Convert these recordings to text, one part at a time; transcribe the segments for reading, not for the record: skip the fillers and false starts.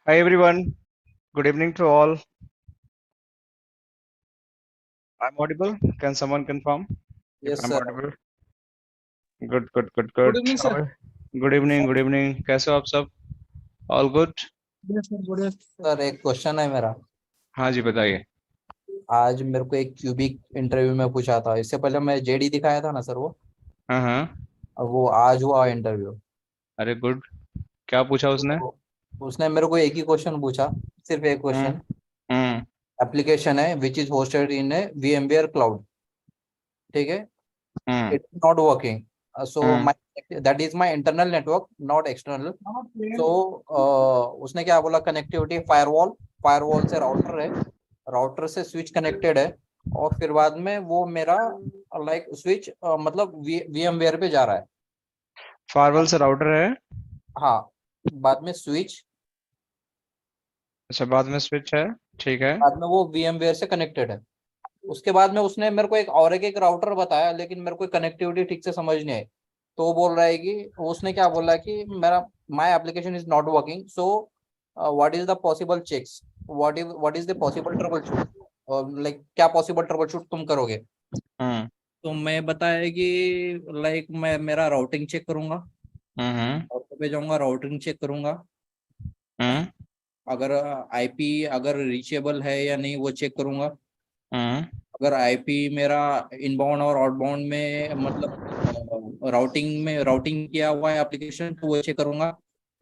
Hi everyone, good evening to all. I'm audible. Can someone confirm if Yes, I'm sir. audible? Good, good, good, Good good. evening, sir. Good evening, good evening. कैसे हो आप सब? All good? Yes, sir. Good evening. Sir एक question है मेरा। हाँ जी बताइए। आज मेरे को एक क्यूबिक इंटरव्यू में पूछा था, इससे पहले मैं जेडी दिखाया था ना सर, वो हाँ हाँ। अब वो आज हुआ इंटरव्यू। अरे गुड। क्या पूछा उसने? तो उसने मेरे को एक ही क्वेश्चन पूछा, सिर्फ एक हम्म क्वेश्चन। हम्म एप्लीकेशन है which is hosted in A VMware cloud, ठीक है, hmm it is not working, so hmm my that is my internal network not external. तो उसने क्या बोला, कनेक्टिविटी फायरवॉल, फायरवॉल से राउटर है, राउटर से स्विच कनेक्टेड है, और फिर बाद में वो मेरा लाइक स्विच मतलब VMware पे जा रहा है। फायरवॉल से राउटर है। हाँ, बाद में स्विच, अच्छा बाद में स्विच है। ठीक है। बाद में वो VMware से कनेक्टेड है। उसके बाद में उसने मेरे को एक राउटर बताया, लेकिन मेरे को कनेक्टिविटी ठीक से समझ नहीं आई। तो वो बोल रहा है कि उसने क्या बोला कि मेरा my application is not working, so what is the possible checks, what is the possible troubleshoot, और लाइक क्या पॉसिबल ट्रबल शूट तुम करोगे। हम्म तो मैं बताया कि लाइक मैं मेरा राउटिंग चेक करूंगा, हम्म राउटर पे जाऊंगा, राउटिंग चेक करूंगा, हम्म अगर आईपी अगर रीचेबल है या नहीं वो चेक करूंगा, हम्म अगर आईपी मेरा इनबाउंड और आउटबाउंड में मतलब राउटिंग में राउटिंग किया हुआ है एप्लीकेशन, तो वो चेक करूंगा,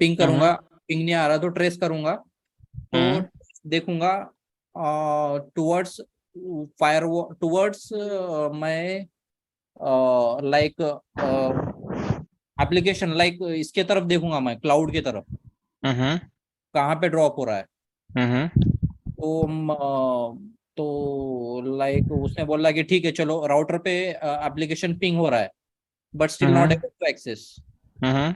पिंग हम्म करूंगा, पिंग नहीं आ रहा तो ट्रेस करूंगा, तो हम्म देखूंगा टुवर्ड्स फायरवॉल, टुवर्ड्स मैं लाइक एप्लीकेशन लाइक इसके तरफ देखूंगा, मैं क्लाउड की तरफ हम्म कहाँ पे ड्रॉप हो रहा है। हम्म तो तो लाइक उसने बोला कि ठीक है चलो, राउटर पे एप्लीकेशन पिंग हो रहा है but still not hmm able to access. Hmm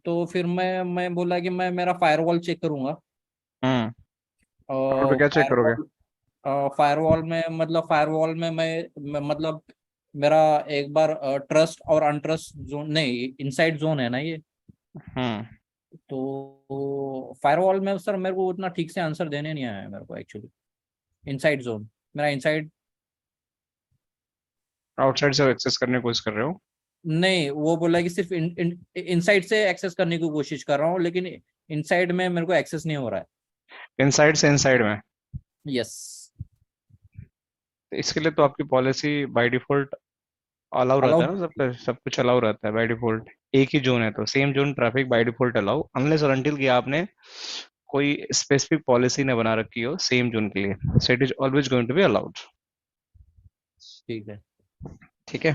तो फिर मैं बोला कि मैं मेरा फायरवॉल चेक करूंगा, राउटर पे और क्या चेक करोगे? फायरवॉल, फायरवॉल में मतलब फायरवॉल में मैं मतलब मेरा एक बार ट्रस्ट और अनट्रस्ट जोन नहीं, इनसाइड जोन है ना ये। हम्म तो फायरवॉल में सर मेरे को उतना ठीक से आंसर देने नहीं आया है मेरे को एक्चुअली। इनसाइड जोन, मेरा इनसाइड आउटसाइड से एक्सेस करने की कोशिश कर रहे हो? नहीं, वो बोला कि सिर्फ इनसाइड से एक्सेस करने की कोशिश कर रहा हूँ, लेकिन इनसाइड में मेरे को एक्सेस नहीं हो रहा है। इनसाइड से इनसाइड में? यस। इसके लिए तो आपकी पॉलिसी बाय डिफॉल्ट अलाउ रहता अलाउड। है ना, सब कुछ अलाउ रहता है बाय डिफॉल्ट। एक ही जोन है तो same zone traffic by default allow, unless और अनटिल कि आपने कोई स्पेसिफिक पॉलिसी ने बना रखी हो सेम जोन के लिए, so it is always going to be allowed. ठीक है। ठीक है।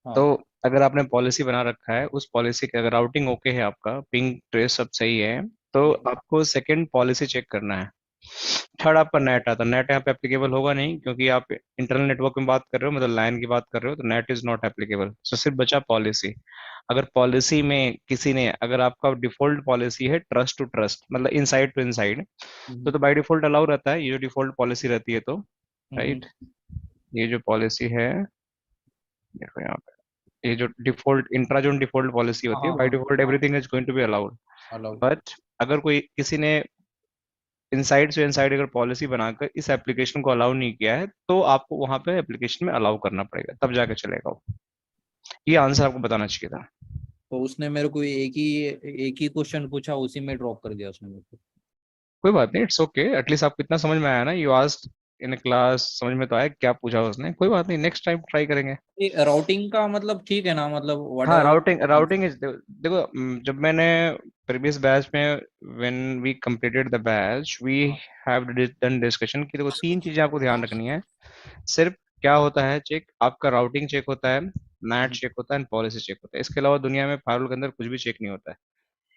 तो हाँ। अगर आपने पॉलिसी बना रखा है, उस पॉलिसी के अगर राउटिंग ओके है, आपका पिंग ट्रेस सब सही है, तो आपको सेकंड पॉलिसी चेक करना है। थर्ड आपका नेट आता है। नेट यहाँ पे एप्लीकेबल होगा नहीं, क्योंकि आप इंटरनल नेटवर्क में बात कर रहे हो, मतलब लाइन की बात कर रहे हो, तो नेट इज नॉट एप्लीकेबल। तो सिर्फ बचा पॉलिसी। अगर पॉलिसी में किसी ने, अगर आपका डिफॉल्ट पॉलिसी है ट्रस्ट टू ट्रस्ट, मतलब इनसाइड टू इनसाइड, तो बाय डिफॉल्ट अलाउ रहता है, ये जो डिफॉल्ट पॉलिसी रहती है तो। हम्म। राइट। ये जो पॉलिसी है, देखो यहाँ पे, ये जो डिफॉल्ट इंट्राजोन डिफॉल्ट पॉलिसी हाँ होती है, हाँ बाय हाँ डिफॉल्ट हाँ। Everything is going to be allowed. Allowed. But अगर कोई किसी ने इनसाइड से इनसाइड अगर पॉलिसी बनाकर इस एप्लीकेशन को अलाउ नहीं किया है, तो आपको वहां पे एप्लीकेशन में अलाउ करना पड़ेगा, तब जाके चलेगा वो। ये आंसर आपको बताना चाहिए था। तो उसने मेरे को एक ही क्वेश्चन पूछा, उसी में ड्रॉप कर दिया उसने मेरे को। कोई बात नहीं, इट्स ओके, एटलीस्ट आपको इतना समझ में आया ना, यू आस्क्ड इन क्लास, समझ में तो आया क्या पूछा उसने। कोई बात नहीं, नेक्स्ट टाइम ट्राई करेंगे। ये राउटिंग का मतलब ठीक है ना, मतलब व्हाट हाँ, एवर। राउटिंग राउटिंग इज, देखो जब मैंने प्रीवियस बैच में, when we completed the batch, we have done discussion कि देखो तीन चीजें आपको ध्यान रखनी है सिर्फ। क्या होता है चेक? आपका राउटिंग चेक होता है, मैट चेक होता है, पॉलिसी चेक होता है। इसके अलावा दुनिया में फायरवॉल के अंदर कुछ भी चेक नहीं होता है।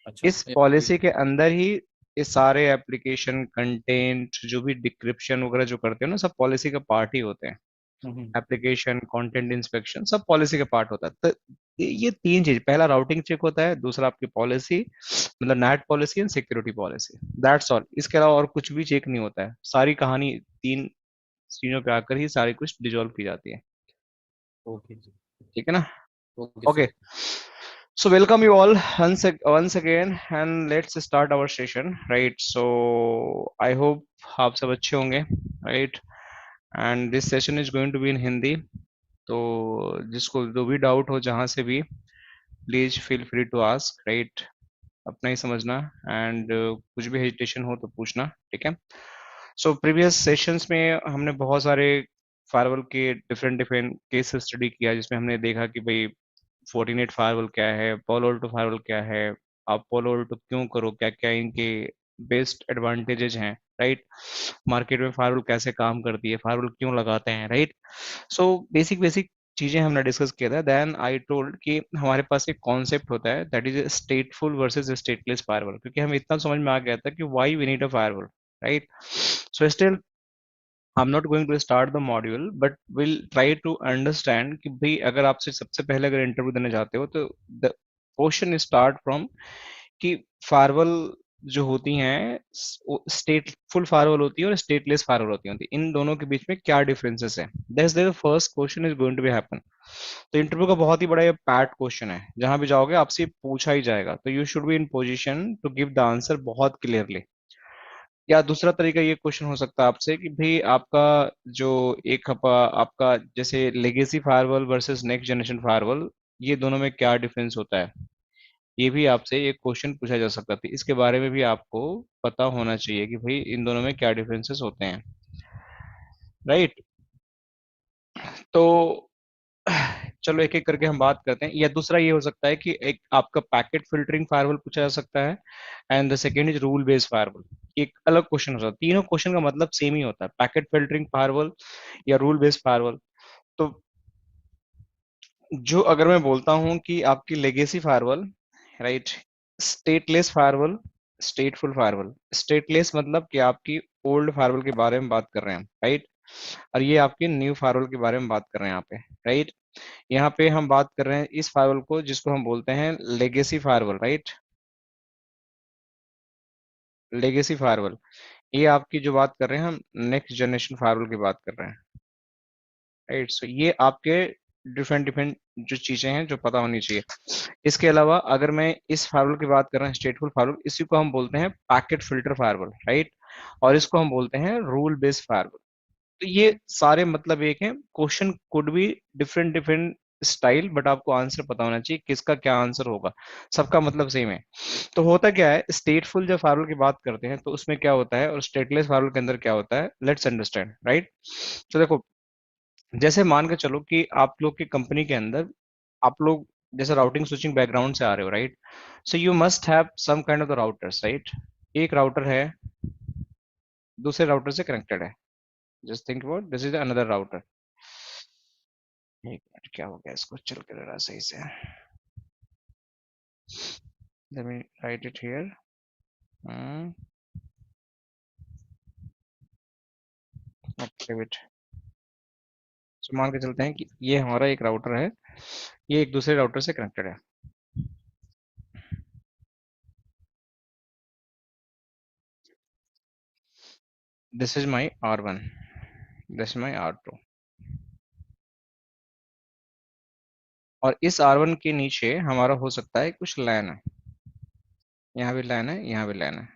अच्छा। इस पॉलिसी के अंदर ही ये सारे एप्लीकेशन कंटेंट, जो भी डिक्रिप्शन वगैरह जो करते हो ना, सब पॉलिसी का पार्ट ही होते हैं। हम्म। एप्लीकेशन कंटेंट इंस्पेक्शन सब पॉलिसी का पार्ट होता है। तो ये तीन चीज, पहला राउटिंग चेक होता है, दूसरा आपकी पॉलिसी, मतलब net policy and security policy, that's all. इसके अलावा और कुछ भी चेक नहीं होता है। सारी कहानी तीन चीजों पे आकर ही सारी कुछ डिजोल्व की जाती है। ओके। ठीक है ना? Okay okay, sir. so welcome you all once again, and let's start our session, right? So I hope आप सब अच्छे होंगे, right? And this session is going to be in Hindi. तो जिसको जो भी डाउट हो जहाँ से भी, please feel free to ask, right? अपना ही समझना, एंड कुछ भी हेजिटेशन हो तो पूछना, ठीक है? सो प्रीवियस सेशंस में हमने बहुत सारे फायरवॉल के डिफरेंट डिफरेंट केस स्टडी किया, जिसमें हमने देखा कि भाई फोर्टिनेट फायरवॉल क्या है, पोलो अल्टो फायरवॉल क्या है, आप पोलो अल्टो क्यों करो, क्या क्या इनके बेस्ट एडवांटेजेस हैं, राइट? मार्केट में फायरवॉल कैसे काम करती है, फायरवॉल क्यों लगाते हैं, राइट? सो बेसिक बेसिक चीजें हमने डिस्कस किया था। देन आई टोल्ड कि हमारे पास एक कॉन्सेप्ट होता है, that is stateful versus stateless firewall, क्योंकि हमें इतना समझ में आ गया था कि why we need a firewall, right? So still I'm not going to start the module, but we'll try to understand कि भाई अगर आपसे सबसे पहले अगर इंटरव्यू देने जाते हो, तो the क्वेश्चन स्टार्ट फ्रॉम कि फायरवॉल जो होती हैं, स्टेटफुल फायरवॉल होती है और स्टेटलेस फायरवॉल होती है, इन दोनों के बीच में क्या डिफरेंसेस है, that's the first question is going to be happen. तो इंटरव्यू का बहुत ही बड़ा ये पैट क्वेश्चन है, जहां भी जाओगे आपसे पूछा ही जाएगा, तो you should be in position to give the answer बहुत क्लियरली। या दूसरा तरीका ये क्वेश्चन हो सकता है आपसे कि भाई आपका जो आपका जैसे legacy firewall versus next generation firewall, ये दोनों में क्या डिफरेंस होता है, ये भी आपसे एक क्वेश्चन पूछा जा सकता था। इसके बारे में भी आपको पता होना चाहिए कि भाई इन दोनों में क्या डिफरेंसेस होते हैं, राइट? तो चलो एक एक करके हम बात करते हैं। या दूसरा ये हो सकता है कि एक आपका पैकेट फिल्टरिंग फायरवॉल पूछा जा सकता है, and the second is rule based firewall. एक अलग क्वेश्चन हो सकता है, तीनों क्वेश्चन का मतलब सेम ही होता है, पैकेट फिल्टरिंग फायरवॉल या रूल बेस्ड फायरवॉल। तो जो अगर मैं बोलता हूँ कि आपकी legacy firewall, right, stateless firewall, stateful firewall. Stateless मतलब कि आपकी ओल्ड फायरवॉल के बारे में बात कर रहे हैं, राइट? और ये आपकी न्यू फायरवॉल के बारे में बात कर रहे हैं यहाँ पे, राइट? यहाँ पे हम बात कर रहे हैं इस फायरवॉल को जिसको हम बोलते हैं legacy firewall, right? Legacy firewall. ये आपकी जो बात कर रहे हैं हम, नेक्स्ट जनरेशन फायरवॉल की बात कर रहे हैं, राइट? सो ये आपके डिफरेंट डिफरेंट जो चीजें हैं जो पता होनी चाहिए। इसके अलावा अगर मैं इस फायरवॉल की बात कर रहा हूँ, स्टेटफुल फायरवॉल, इसी को हम बोलते हैं पैकेट फिल्टर फायरवॉल, राइट? और इसको हम बोलते हैं रूल बेस्ड फायरवॉल। तो ये सारे मतलब एक है, question could be different different style, but आपको आंसर पता होना चाहिए किसका क्या आंसर होगा। सबका मतलब सेम है। तो होता क्या है, स्टेटफुल जब फार्मूल की बात करते हैं तो उसमें क्या होता है, और स्टेटलेस फार्मूल के अंदर क्या होता है, लेट्स अंडरस्टैंड, राइट? तो देखो, जैसे मान के चलो कि आप लोग की कंपनी के अंदर आप लोग जैसे राउटिंग स्विचिंग बैकग्राउंड से आ रहे हो, right? So you must have some kind of the routers, right? एक राउटर है, दूसरे राउटर से कनेक्टेड है। Just think about this is another router. एक मिनट, क्या हो गया? इसको चल के रहा सही से। Let me write it here. So मान के चलते हैं कि ये हमारा एक राउटर है, ये एक दूसरे राउटर से कनेक्टेड है। This is my R1, this is my R2, और इस R1 के नीचे हमारा हो सकता है कुछ लैन है, यहाँ भी लैन है, यहाँ भी लैन है।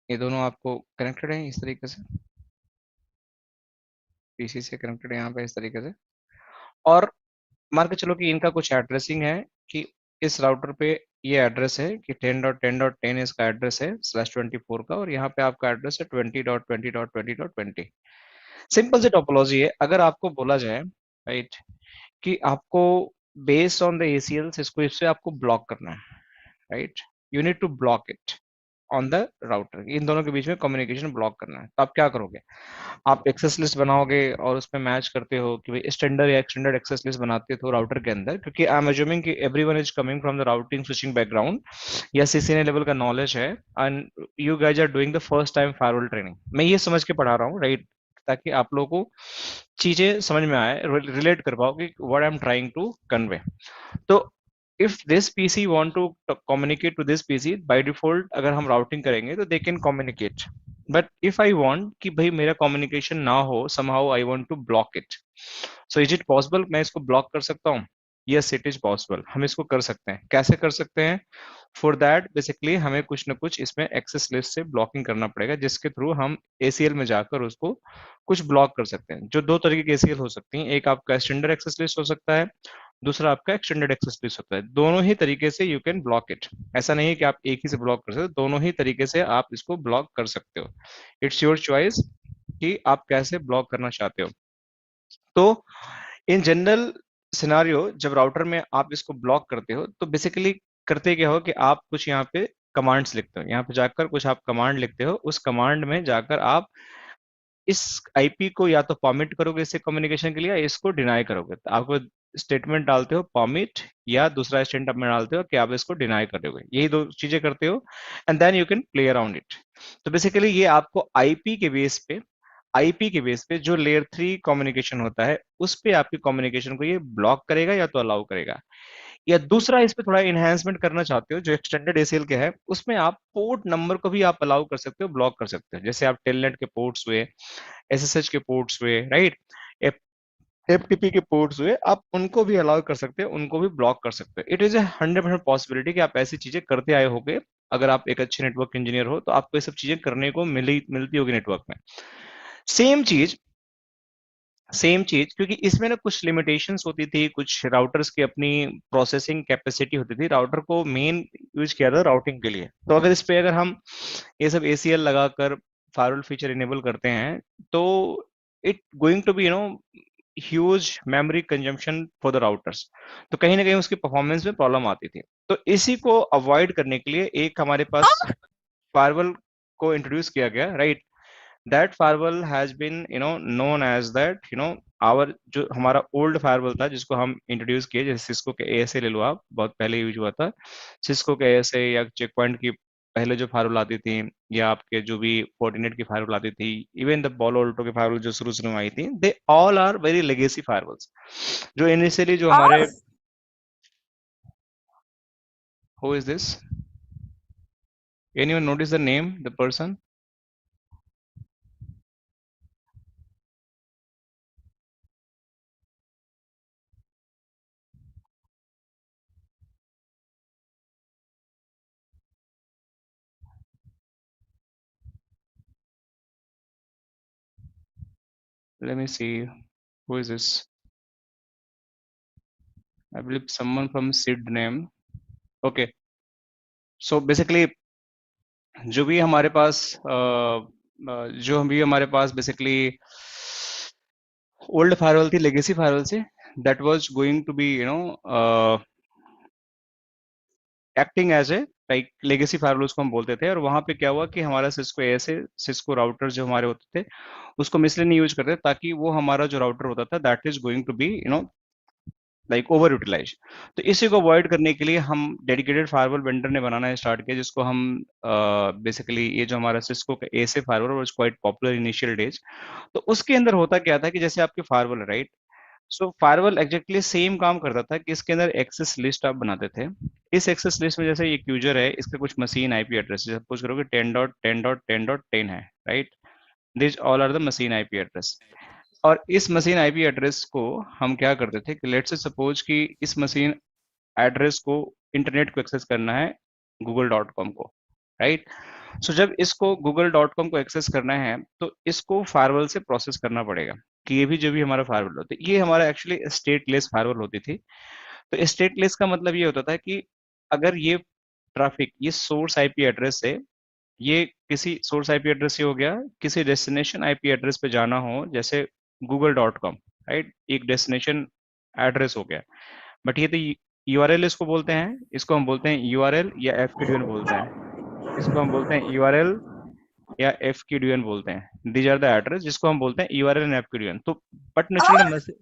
ये दोनों आपको कनेक्टेड है इस तरीके से, पीसी से कनेक्टेड है यहाँ पे इस तरीके से। और मान के चलो कि इनका कुछ एड्रेसिंग है कि इस राउटर पे ये एड्रेस है कि 10.10.10 इसका एड्रेस है /24 का, और यहाँ पे आपका एड्रेस है 20.20.20.20। सिंपल सी टोपोलॉजी है। अगर आपको बोला जाए, राइट, कि आपको बेस्ड ऑन द एसीएल्स इसको इससे आपको ब्लॉक करना है, right, you need to block it on the router, इन दोनों के बीच में कम्युनिकेशन ब्लॉक करना है। तो आप क्या करोगे? आप एक्सेस लिस्ट बनाओगे और उसमें मैच करते हो कि भाई स्टैंडर्ड या एक्सटेंडेड एक्सेस लिस्ट बनाते हो राउटर के अंदर, क्योंकि आई एम अज्यूमिंग कि everyone is coming from the routing switching background या सीसीएनए लेवल का नॉलेज है, and you guys are doing the first time firewall training. मैं ये समझ के पढ़ा रहा हूँ, राइट, ताकि आप लोगों को चीजें समझ में आए, रिलेट कर पाओ कि what I am trying to convey. तो if this PC want to communicate to this PC, by default अगर हम राउटिंग करेंगे तो they can communicate, but if I want कि भाई मेरा communication ना हो, somehow I want to block it, so is it possible? मैं इसको ब्लॉक कर सकता हूँ? यस, इट इज पॉसिबल, हम इसको कर सकते हैं। कैसे कर सकते हैं? फॉर दैट बेसिकली हमें कुछ ना कुछ इसमें एक्सेस लिस्ट से ब्लॉकिंग करना पड़ेगा, जिसके थ्रू हम एसीएल में जाकर उसको कुछ ब्लॉक कर सकते हैं। जो दो तरीके की एसीएल हो सकती हैं, एक आपका स्टैंडर्ड एक्सेस लिस्ट हो सकता है, दूसरा आपका एक्सटेंडेड एक्सेस लिस्ट होता है। दोनों ही तरीके से यू कैन ब्लॉक इट। ऐसा नहीं है कि आप एक ही से ब्लॉक कर सकते हो, दोनों ही तरीके से आप इसको ब्लॉक कर सकते हो। इट्स योर चॉइस कि आप कैसे ब्लॉक करना चाहते हो। तो इन जनरल सिनारियो जब राउटर में आप इसको ब्लॉक करते हो तो बेसिकली करते क्या हो कि आप कुछ यहाँ पे कमांड्स लिखते हो, यहाँ पे जाकर कुछ आप कमांड लिखते हो, उस कमांड में जाकर आप इस आईपी को या तो परमिट करोगे इससे कम्युनिकेशन के लिए, या इसको डिनाई करोगे। तो आपको स्टेटमेंट डालते हो परमिट, या दूसरा स्टेटमेंट में डालते हो कि आप इसको डिनाई करोगे। यही दो चीजें करते हो, and then you can play around it. तो बेसिकली ये आपको आईपी के बेस पे जो लेयर 3 कम्युनिकेशन होता है उस पे आपकी कम्युनिकेशन को ये ब्लॉक करेगा या तो अलाउ करेगा। या दूसरा इस पे थोड़ा इन्हेंसमेंट करना चाहते हो, जो एक्सटेंडेड एसीएल के है उसमें आप पोर्ट नंबर को भी आप अलाउ कर सकते हो, ब्लॉक कर सकते हो। जैसे आप टेलनेट के पोर्ट्स हुए, एसएसएच के पोर्ट्स हुए, राइट, एफटीपी के पोर्ट्स हुए, आप उनको भी अलाउ कर सकते हो, उनको भी ब्लॉक कर सकते हो। इट इज ए 100% पॉसिबिलिटी कि आप ऐसी चीजें करते आए होगे। अगर आप एक अच्छे नेटवर्क इंजीनियर हो तो आपको ये सब चीजें करने को मिलती होगी नेटवर्क में। सेम चीज, क्योंकि इसमें ना कुछ लिमिटेशंस होती थी, कुछ राउटर्स की अपनी प्रोसेसिंग कैपेसिटी होती थी। राउटर को मेन यूज किया था राउटिंग के लिए। तो अगर इस पे अगर हम ये सब एसीएल लगाकर फायरवॉल फीचर इनेबल करते हैं तो it going to be huge memory consumption for the routers. तो कहीं ना कहीं उसकी परफॉर्मेंस में प्रॉब्लम आती थी। तो इसी को अवॉइड करने के लिए एक हमारे पास फायरवॉल को इंट्रोड्यूस किया गया, right. That firewall has been known as that our, जो हमारा ओल्ड फायरवॉल था जिसको हम इंट्रोड्यूस किए, जैसे सिस्को के एएसए ले लो आप, बहुत पहले यूज हुआ था। सिस्को के एएसए या चेक पॉइंट की पहले जो फायरवॉल आती थी, या आपके जो भी फोर्टिनेट की फायरवॉल आती थी, इवन द बॉलो ऑल्टो की फायरवॉल जो शुरू शुरू में आई थी, they all are very legacy firewalls. जो इनिशियली जो हमारे, who is this? Anyone notice the name, the person? Let me see. Who is this? I believe someone from Sid name. Okay. So basically जो भी हमारे पास जो भी हमारे पास बेसिकली ओल्ड फायरवॉल थी लेगेसी फायरवॉल से, that was going to be acting as a like legacy firewall उसको हम बोलते थे। और वहां पे क्या हुआ कि हमारा सिस्को ऐसे सिस्को राउटर जो हमारे होते थे उसको मिसली नहीं यूज करते, ताकि वो हमारा जो राउटर होता था that is going to be like over utilise. तो इसी को अवॉइड करने के लिए हम डेडिकेटेड फायरवॉल वेंडर ने बनाना स्टार्ट किया, जिसको हम बेसिकली ये जो हमारा सिस्को का ए से firewall was quite popular initial days. तो उसके अंदर होता क्या था कि जैसे आपके फायरवॉल है, राइट? सो फायरवॉल एग्जैक्टली सेम काम करता था कि इसके अंदर एक्सेस लिस्ट आप बनाते थे। इस एक्सेस लिस्ट में जैसे एक यूजर है, इसका कुछ मशीन आईपी एड्रेस सपोज करो कि 10.10.10.10 है, right? This all are the machine IP address. और इस मशीन आईपी एड्रेस को हम क्या करते थे कि लेट्स से सपोज कि इस मशीन एड्रेस को इंटरनेट को एक्सेस करना है google.com को, राइट? सो जब इसको google.com को एक्सेस करना है तो इसको फायरवॉल से प्रोसेस करना पड़ेगा कि ये भी जो भी हमारा फायरवॉल होता है, ये हमारा एक्चुअली स्टेटलेस फायरवॉल होती थी। तो स्टेटलेस का मतलब ये होता था कि अगर ये ट्रैफिक ये सोर्स आईपी एड्रेस से, ये किसी सोर्स आईपी एड्रेस से हो गया, किसी डेस्टिनेशन आईपी एड्रेस पे जाना हो जैसे google.com, राइट? एक डेस्टिनेशन एड्रेस हो गया। बट ये तो यूआरएल इसको बोलते हैं, इसको हम बोलते हैं यूआरएल या एफक्यूडीएन बोलते हैं। इसको हम बोलते हैं यूआरएल या एफक्यूडीएन बोलते हैं। दीज आर द एड्रेस जिसको हम बोलते हैं यूआरएल एंड एफक्यूडीएन। तो बट नेचुरली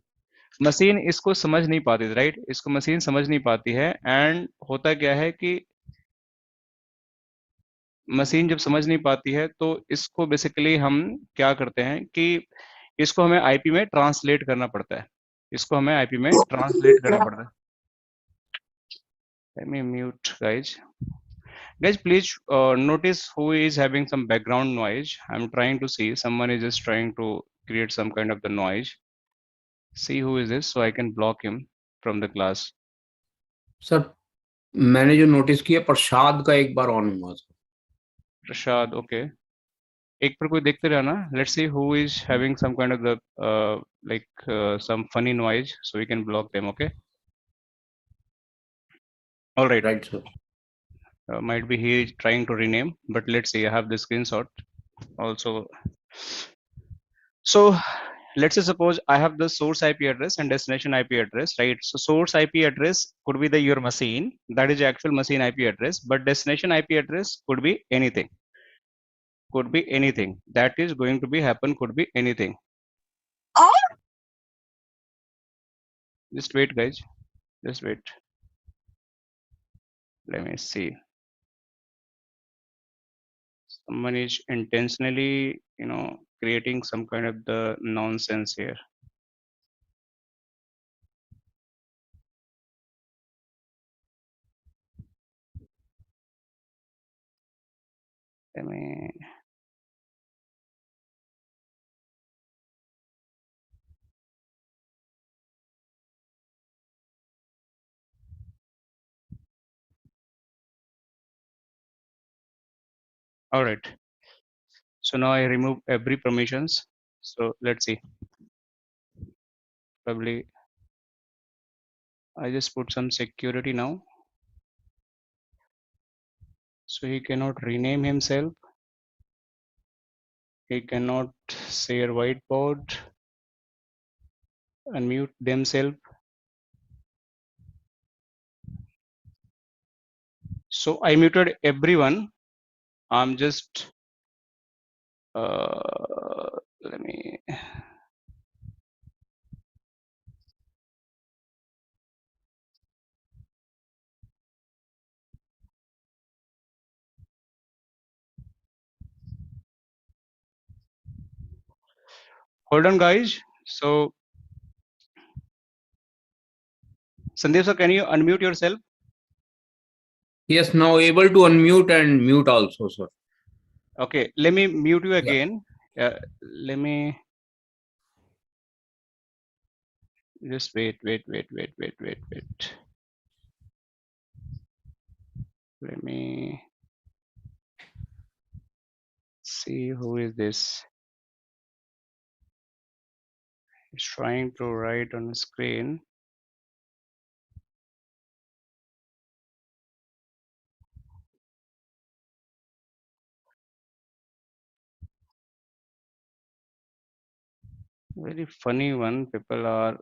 मशीन इसको समझ नहीं पाती थी, राइट? इसको मशीन समझ नहीं पाती है। एंड होता क्या है कि मशीन जब समझ नहीं पाती है तो इसको बेसिकली हम क्या करते हैं कि इसको हमें आईपी में ट्रांसलेट करना पड़ता है। इसको हमें आईपी में ट्रांसलेट करना पड़ता है। Let me mute, guys. Guys, please notice who is having some background noise. I'm trying to see. Someone is just trying to create some kind of the noise. See who is this so I can block him from the class. Sir मैंने जो notice किया प्रसाद का एक बार on हुआ था। Prashad, okay. एक पर कोई देखते रहना. Let's see who is having some kind of the some funny noise so we can block them. Okay. All right. Right sir. Might be he is trying to rename, but let's see. I have the screenshot also. So let's say suppose I have the source IP address and destination IP address, right? So source IP address could be the your machine, that is the actual machine IP address, but destination IP address could be anything. Could be anything. That is going to be happen, could be anything. Just wait, guys. Just wait. Let me see. Someone is intentionally, creating some kind of the nonsense here. Let me. All right. So now I remove every permissions. So let's see. Probably I just put some security now. So he cannot rename himself. He cannot share whiteboard, unmute themselves. So I muted everyone. I'm just let me. Hold on, guys. So Sandeep sir, can you unmute yourself? Yes, now able to unmute and mute also, sir. Okay, let me mute you Yeah. again. Let me just wait. Let me see who is this. He's trying to write on the screen. very funny one. People are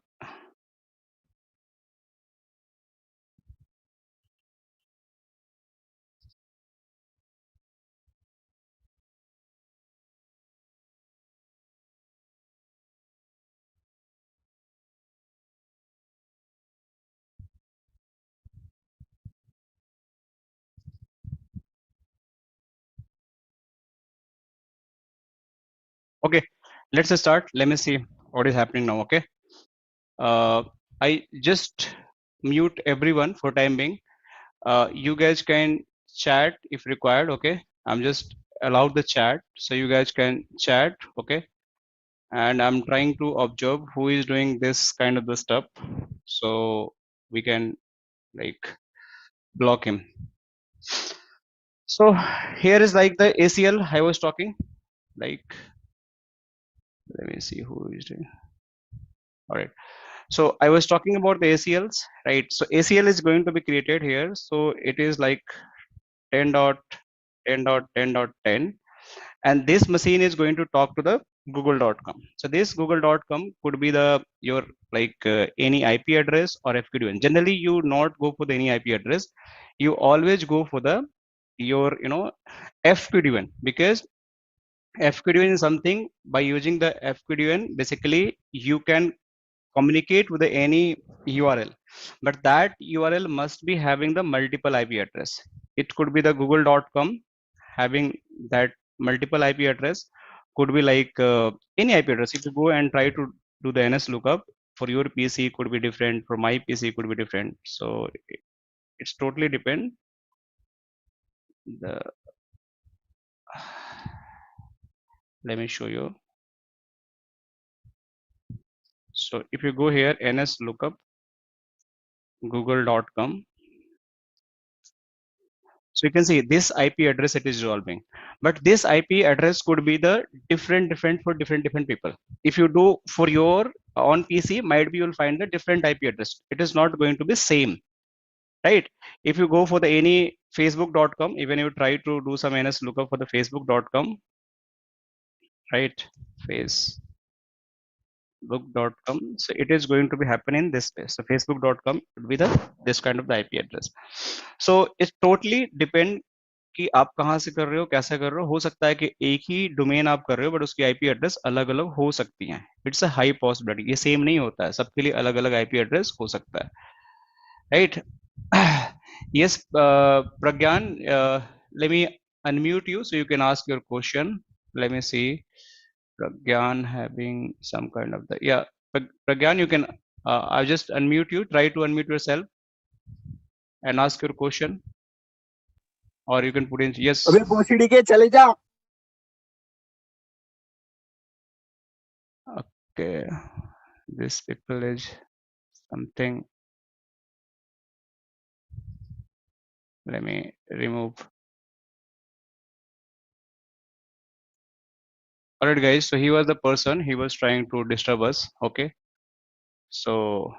okay. Let's start. Let me see what is happening now. Okay. I just mute everyone for time being. You guys can chat if required. Okay. I'm just allowed the chat, so you guys can chat. Okay. And I'm trying to observe who is doing this kind of the stuff, so we can like block him. So here is like the ACL I was talking. Like, let me see who is doing. All right. So I was talking about the ACLs, right? So ACL is going to be created here. So it is like 10.10.10.10, and this machine is going to talk to the google.com. So this google.com could be the your like any IP address or FQDN. Generally, you not go for the any IP address. You always go for the your FQDN, because FQDN is something, by using the FQDN, basically you can communicate with any URL, but that URL must be having the multiple IP address. It could be the google.com having that multiple IP address, could be like any IP address. If you go and try to do the NS lookup for your PC, could be different, for my PC could be different. So it's totally depend. The let me show you. So if you go here, NS lookup google.com, so you can see this IP address it is resolving, but this IP address could be the different for different people. If you do for your on PC, might be you'll find the different IP address. It is not going to be same, right? If you go for the any facebook.com, even you try to do some NS lookup for the facebook.com, right? Facebook.com, so it is going to be happen in this space. So facebook.com would be the this kind of the IP address. So it totally depend कि आप कहाँ से कर रहे हो, कैसे कर रहे हो सकता है कि एक ही डोमेन आप कर रहे हो बट उसकी आईपी एड्रेस अलग अलग हो सकती हैं. इट्स अ हाई पॉसिबिलिटी, ये सेम नहीं होता है, सबके लिए अलग अलग आईपी एड्रेस हो सकता है, right? Yes, Pragyan, let me unmute you so you can ask your question. Let me see. Pragyan having some kind of the, yeah, Pragyan, you can I'll just unmute you, try to unmute yourself and ask your question, or you can put in yes. अबे भोसड़ी के चले जा. Okay, this people is something. Let me remove. Alright guys, so he was the person, he was trying to disturb us. Okay, so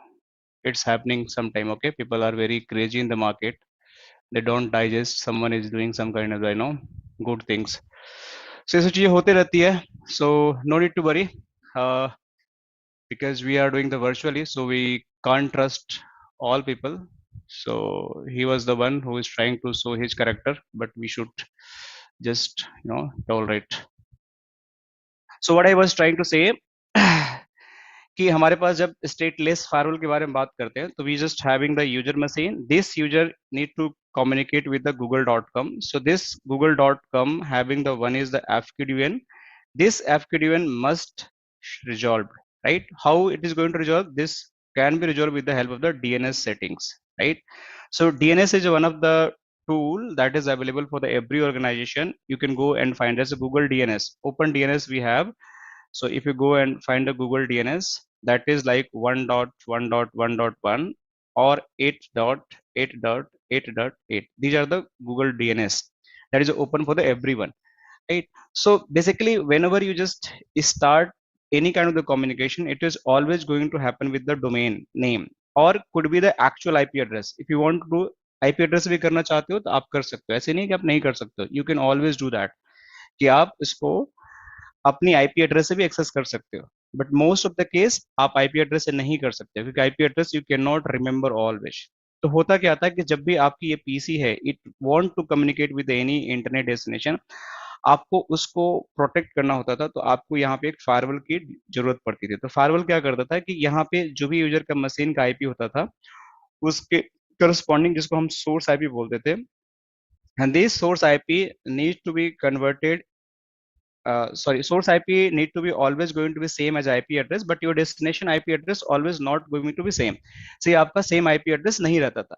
it's happening sometime. Okay, people are very crazy in the market, they don't digest someone is doing some kind of good things. So ये सब चीजें होते रहती है, so no need to worry, because we are doing the virtually, so we can't trust all people. So he was the one who is trying to show his character, but we should just tolerate. So what I was trying to say कि हमारे पास जब stateless firewall के बारे में बात करते हैं, तो we just having the user machine, this user need to communicate with the google.com. So this google.com having the one is the fqdn, this fqdn must resolve, right? How it is going to resolve? This can be resolved with the help of the DNS settings, right? So DNS is one of the tool that is available for the every organization. You can go and find as a Google DNS, open DNS we have. So if you go and find a Google DNS, that is like 1.1.1.1 or 8.8.8.8. These are the Google DNS that is open for the everyone, right? So basically, whenever you just start any kind of the communication, it is always going to happen with the domain name or could be the actual IP address. If you want to do IP address भी करना चाहते हो तो आप कर सकते हो, ऐसे नहीं कि आप नहीं कर सकते हो. You can always do that कि आप इसको अपनी आईपी एड्रेस से भी एक्सेस कर सकते हो. But most of the case आप आईपी एड्रेस से नहीं कर सकते, क्योंकि IP address you can not remember always. तो होता क्या था कि जब भी आपकी ये पीसी है, it want to communicate with any internet destination, आपको उसको प्रोटेक्ट करना होता था, तो आपको यहाँ पे एक फायरवॉल की जरूरत पड़ती थी। तो फायरवॉल क्या करता था कि यहाँ पे जो भी यूजर का मशीन का आईपी होता था, उसके करस्पॉन्डिंग, जिसको हम सोर्स आईपी बोलते थे, and this source IP needs to be converted, source IP need to be always going to be same as IP address, but your destination IP address always not going to be same। से आपका same IP address नहीं रहता था।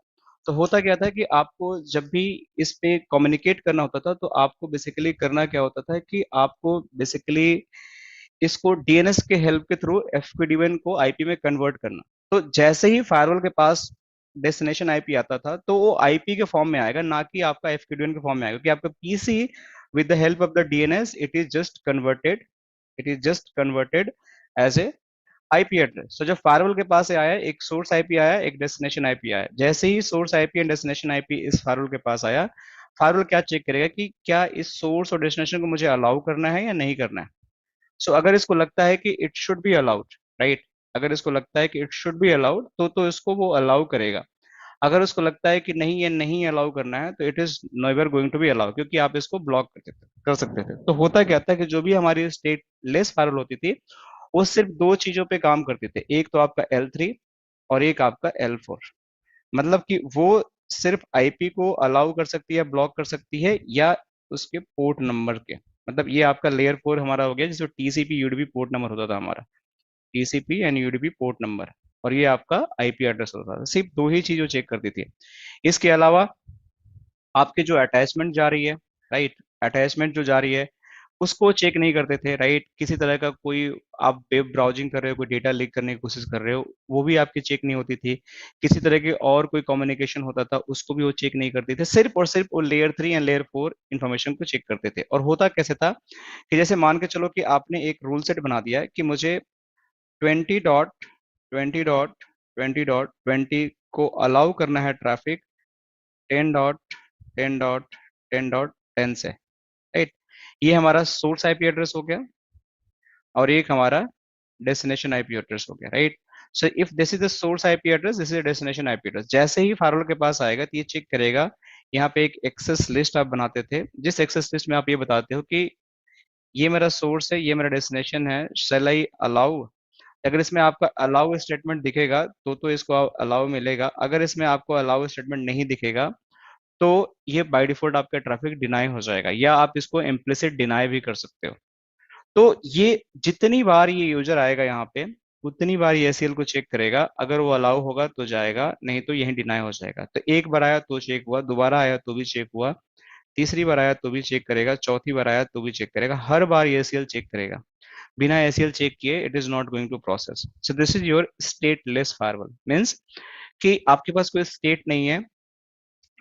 तो होता क्या था कि आपको जब भी इस पे कम्युनिकेट करना होता था, तो आपको बेसिकली करना क्या होता था कि आपको बेसिकली इसको डीएनएस के हेल्प के थ्रू एफपीडीएन को आईपी में कन्वर्ट करना। तो जैसे ही फायरवॉल के पास डेस्टिनेशन आईपी आता था, तो वो आईपी के फॉर्म में आएगा, ना कि आपका एफपीडीएन के फॉर्म में आएगा, क्योंकि आपका PC with the help of the DNS it is just converted as a IP address. तो जब फायरवॉल के पास आया, एक सोर्स आईपी आया, एक डेस्टिनेशन आईपी आया, जैसे ही source IP and destination IP इस फायरवॉल के पास आया, फायरवॉल क्या चेक करेगा कि क्या इस सोर्स और डेस्टिनेशन को मुझे अलाउ करना है या नहीं करना है। सो अगर इसको लगता है कि it should be allowed, right, अगर इसको लगता है कि इट शुड बी अलाउड, तो इसको वो अलाउ करेगा। अगर उसको लगता है कि नहीं, ये नहीं अलाउ करना है, तो it is never going to be allow, क्योंकि आप इसको ब्लॉक कर सकते थे। तो होता क्या था कि जो भी हमारी स्टेट लेस फायरवॉल होती थी, वो सिर्फ दो चीजों पे काम करते थे, एक तो आपका L3 और एक आपका L4। मतलब कि वो सिर्फ आईपी को अलाउ कर सकती है, ब्लॉक कर सकती है, या उसके पोर्ट नंबर के, मतलब ये आपका लेयर 4 हमारा हो गया, जिसको टीसीपी यूडीपी पोर्ट नंबर होता था हमारा, TCP and UDP port number, और ये आपका आईपी एड्रेस होता था। सिर्फ दो ही चीजों चेक करती थी। इसके अलावा आपके जो अटैचमेंट जा रही है, राइट, अटैचमेंट जो जा रही है उसको चेक नहीं करते थे, राइट। किसी तरह का कोई आप वेब ब्राउजिंग कर रहे हो, कोई डेटा लीक करने की कोशिश कर रहे हो, वो भी आपकी चेक नहीं होती थी। किसी तरह के और कोई कम्युनिकेशन होता था, उसको भी वो चेक नहीं करते थे। सिर्फ और सिर्फ वो लेयर 3 एंड लेयर 4 इंफॉर्मेशन को चेक करते थे। और होता कैसे था कि जैसे मान के चलो कि आपने एक रूल सेट बना दिया है कि मुझे 20.20.20.20 को अलाउ करना है ट्रैफिक 10.10.10.10 से, राइट। ये हमारा सोर्स आईपी एड्रेस हो गया, और एक हमारा डेस्टिनेशन आईपी एड्रेस हो गया, right. So if this is the source IP address, this is destination IP address. जैसे ही फायरवॉल के पास आएगा, तो ये चेक करेगा। यहाँ पे एक एक्सेस लिस्ट आप बनाते थे, जिस एक्सेस लिस्ट में आप ये बताते हो कि ये मेरा सोर्स है, ये मेरा डेस्टिनेशन है, शैल आई अलाउ। अगर इसमें आपका अलाउ स्टेटमेंट दिखेगा, तो इसको अलाउ मिलेगा। अगर इसमें आपको अलाउ स्टेटमेंट नहीं दिखेगा, तो ये बाय डिफॉल्ट आपका ट्रैफिक डिनाई हो जाएगा, या आप इसको इम्प्लिसिट डिनाई भी कर सकते हो। तो ये जितनी बार ये यूजर आएगा यहाँ पे, उतनी बार ये एसीएल को चेक करेगा। अगर वो अलाउ होगा तो जाएगा, नहीं तो यही डिनाई हो जाएगा। तो एक बार आया तो चेक हुआ, दोबारा आया तो भी चेक हुआ, तीसरी बार आया तो भी चेक करेगा, चौथी बार आया तो भी चेक करेगा। हर बार ये एसीएल चेक करेगा। बिना एसीएल चेक किए it is not going to process. So this is your stateless firewall. Means कि आपके पास कोई स्टेट नहीं है।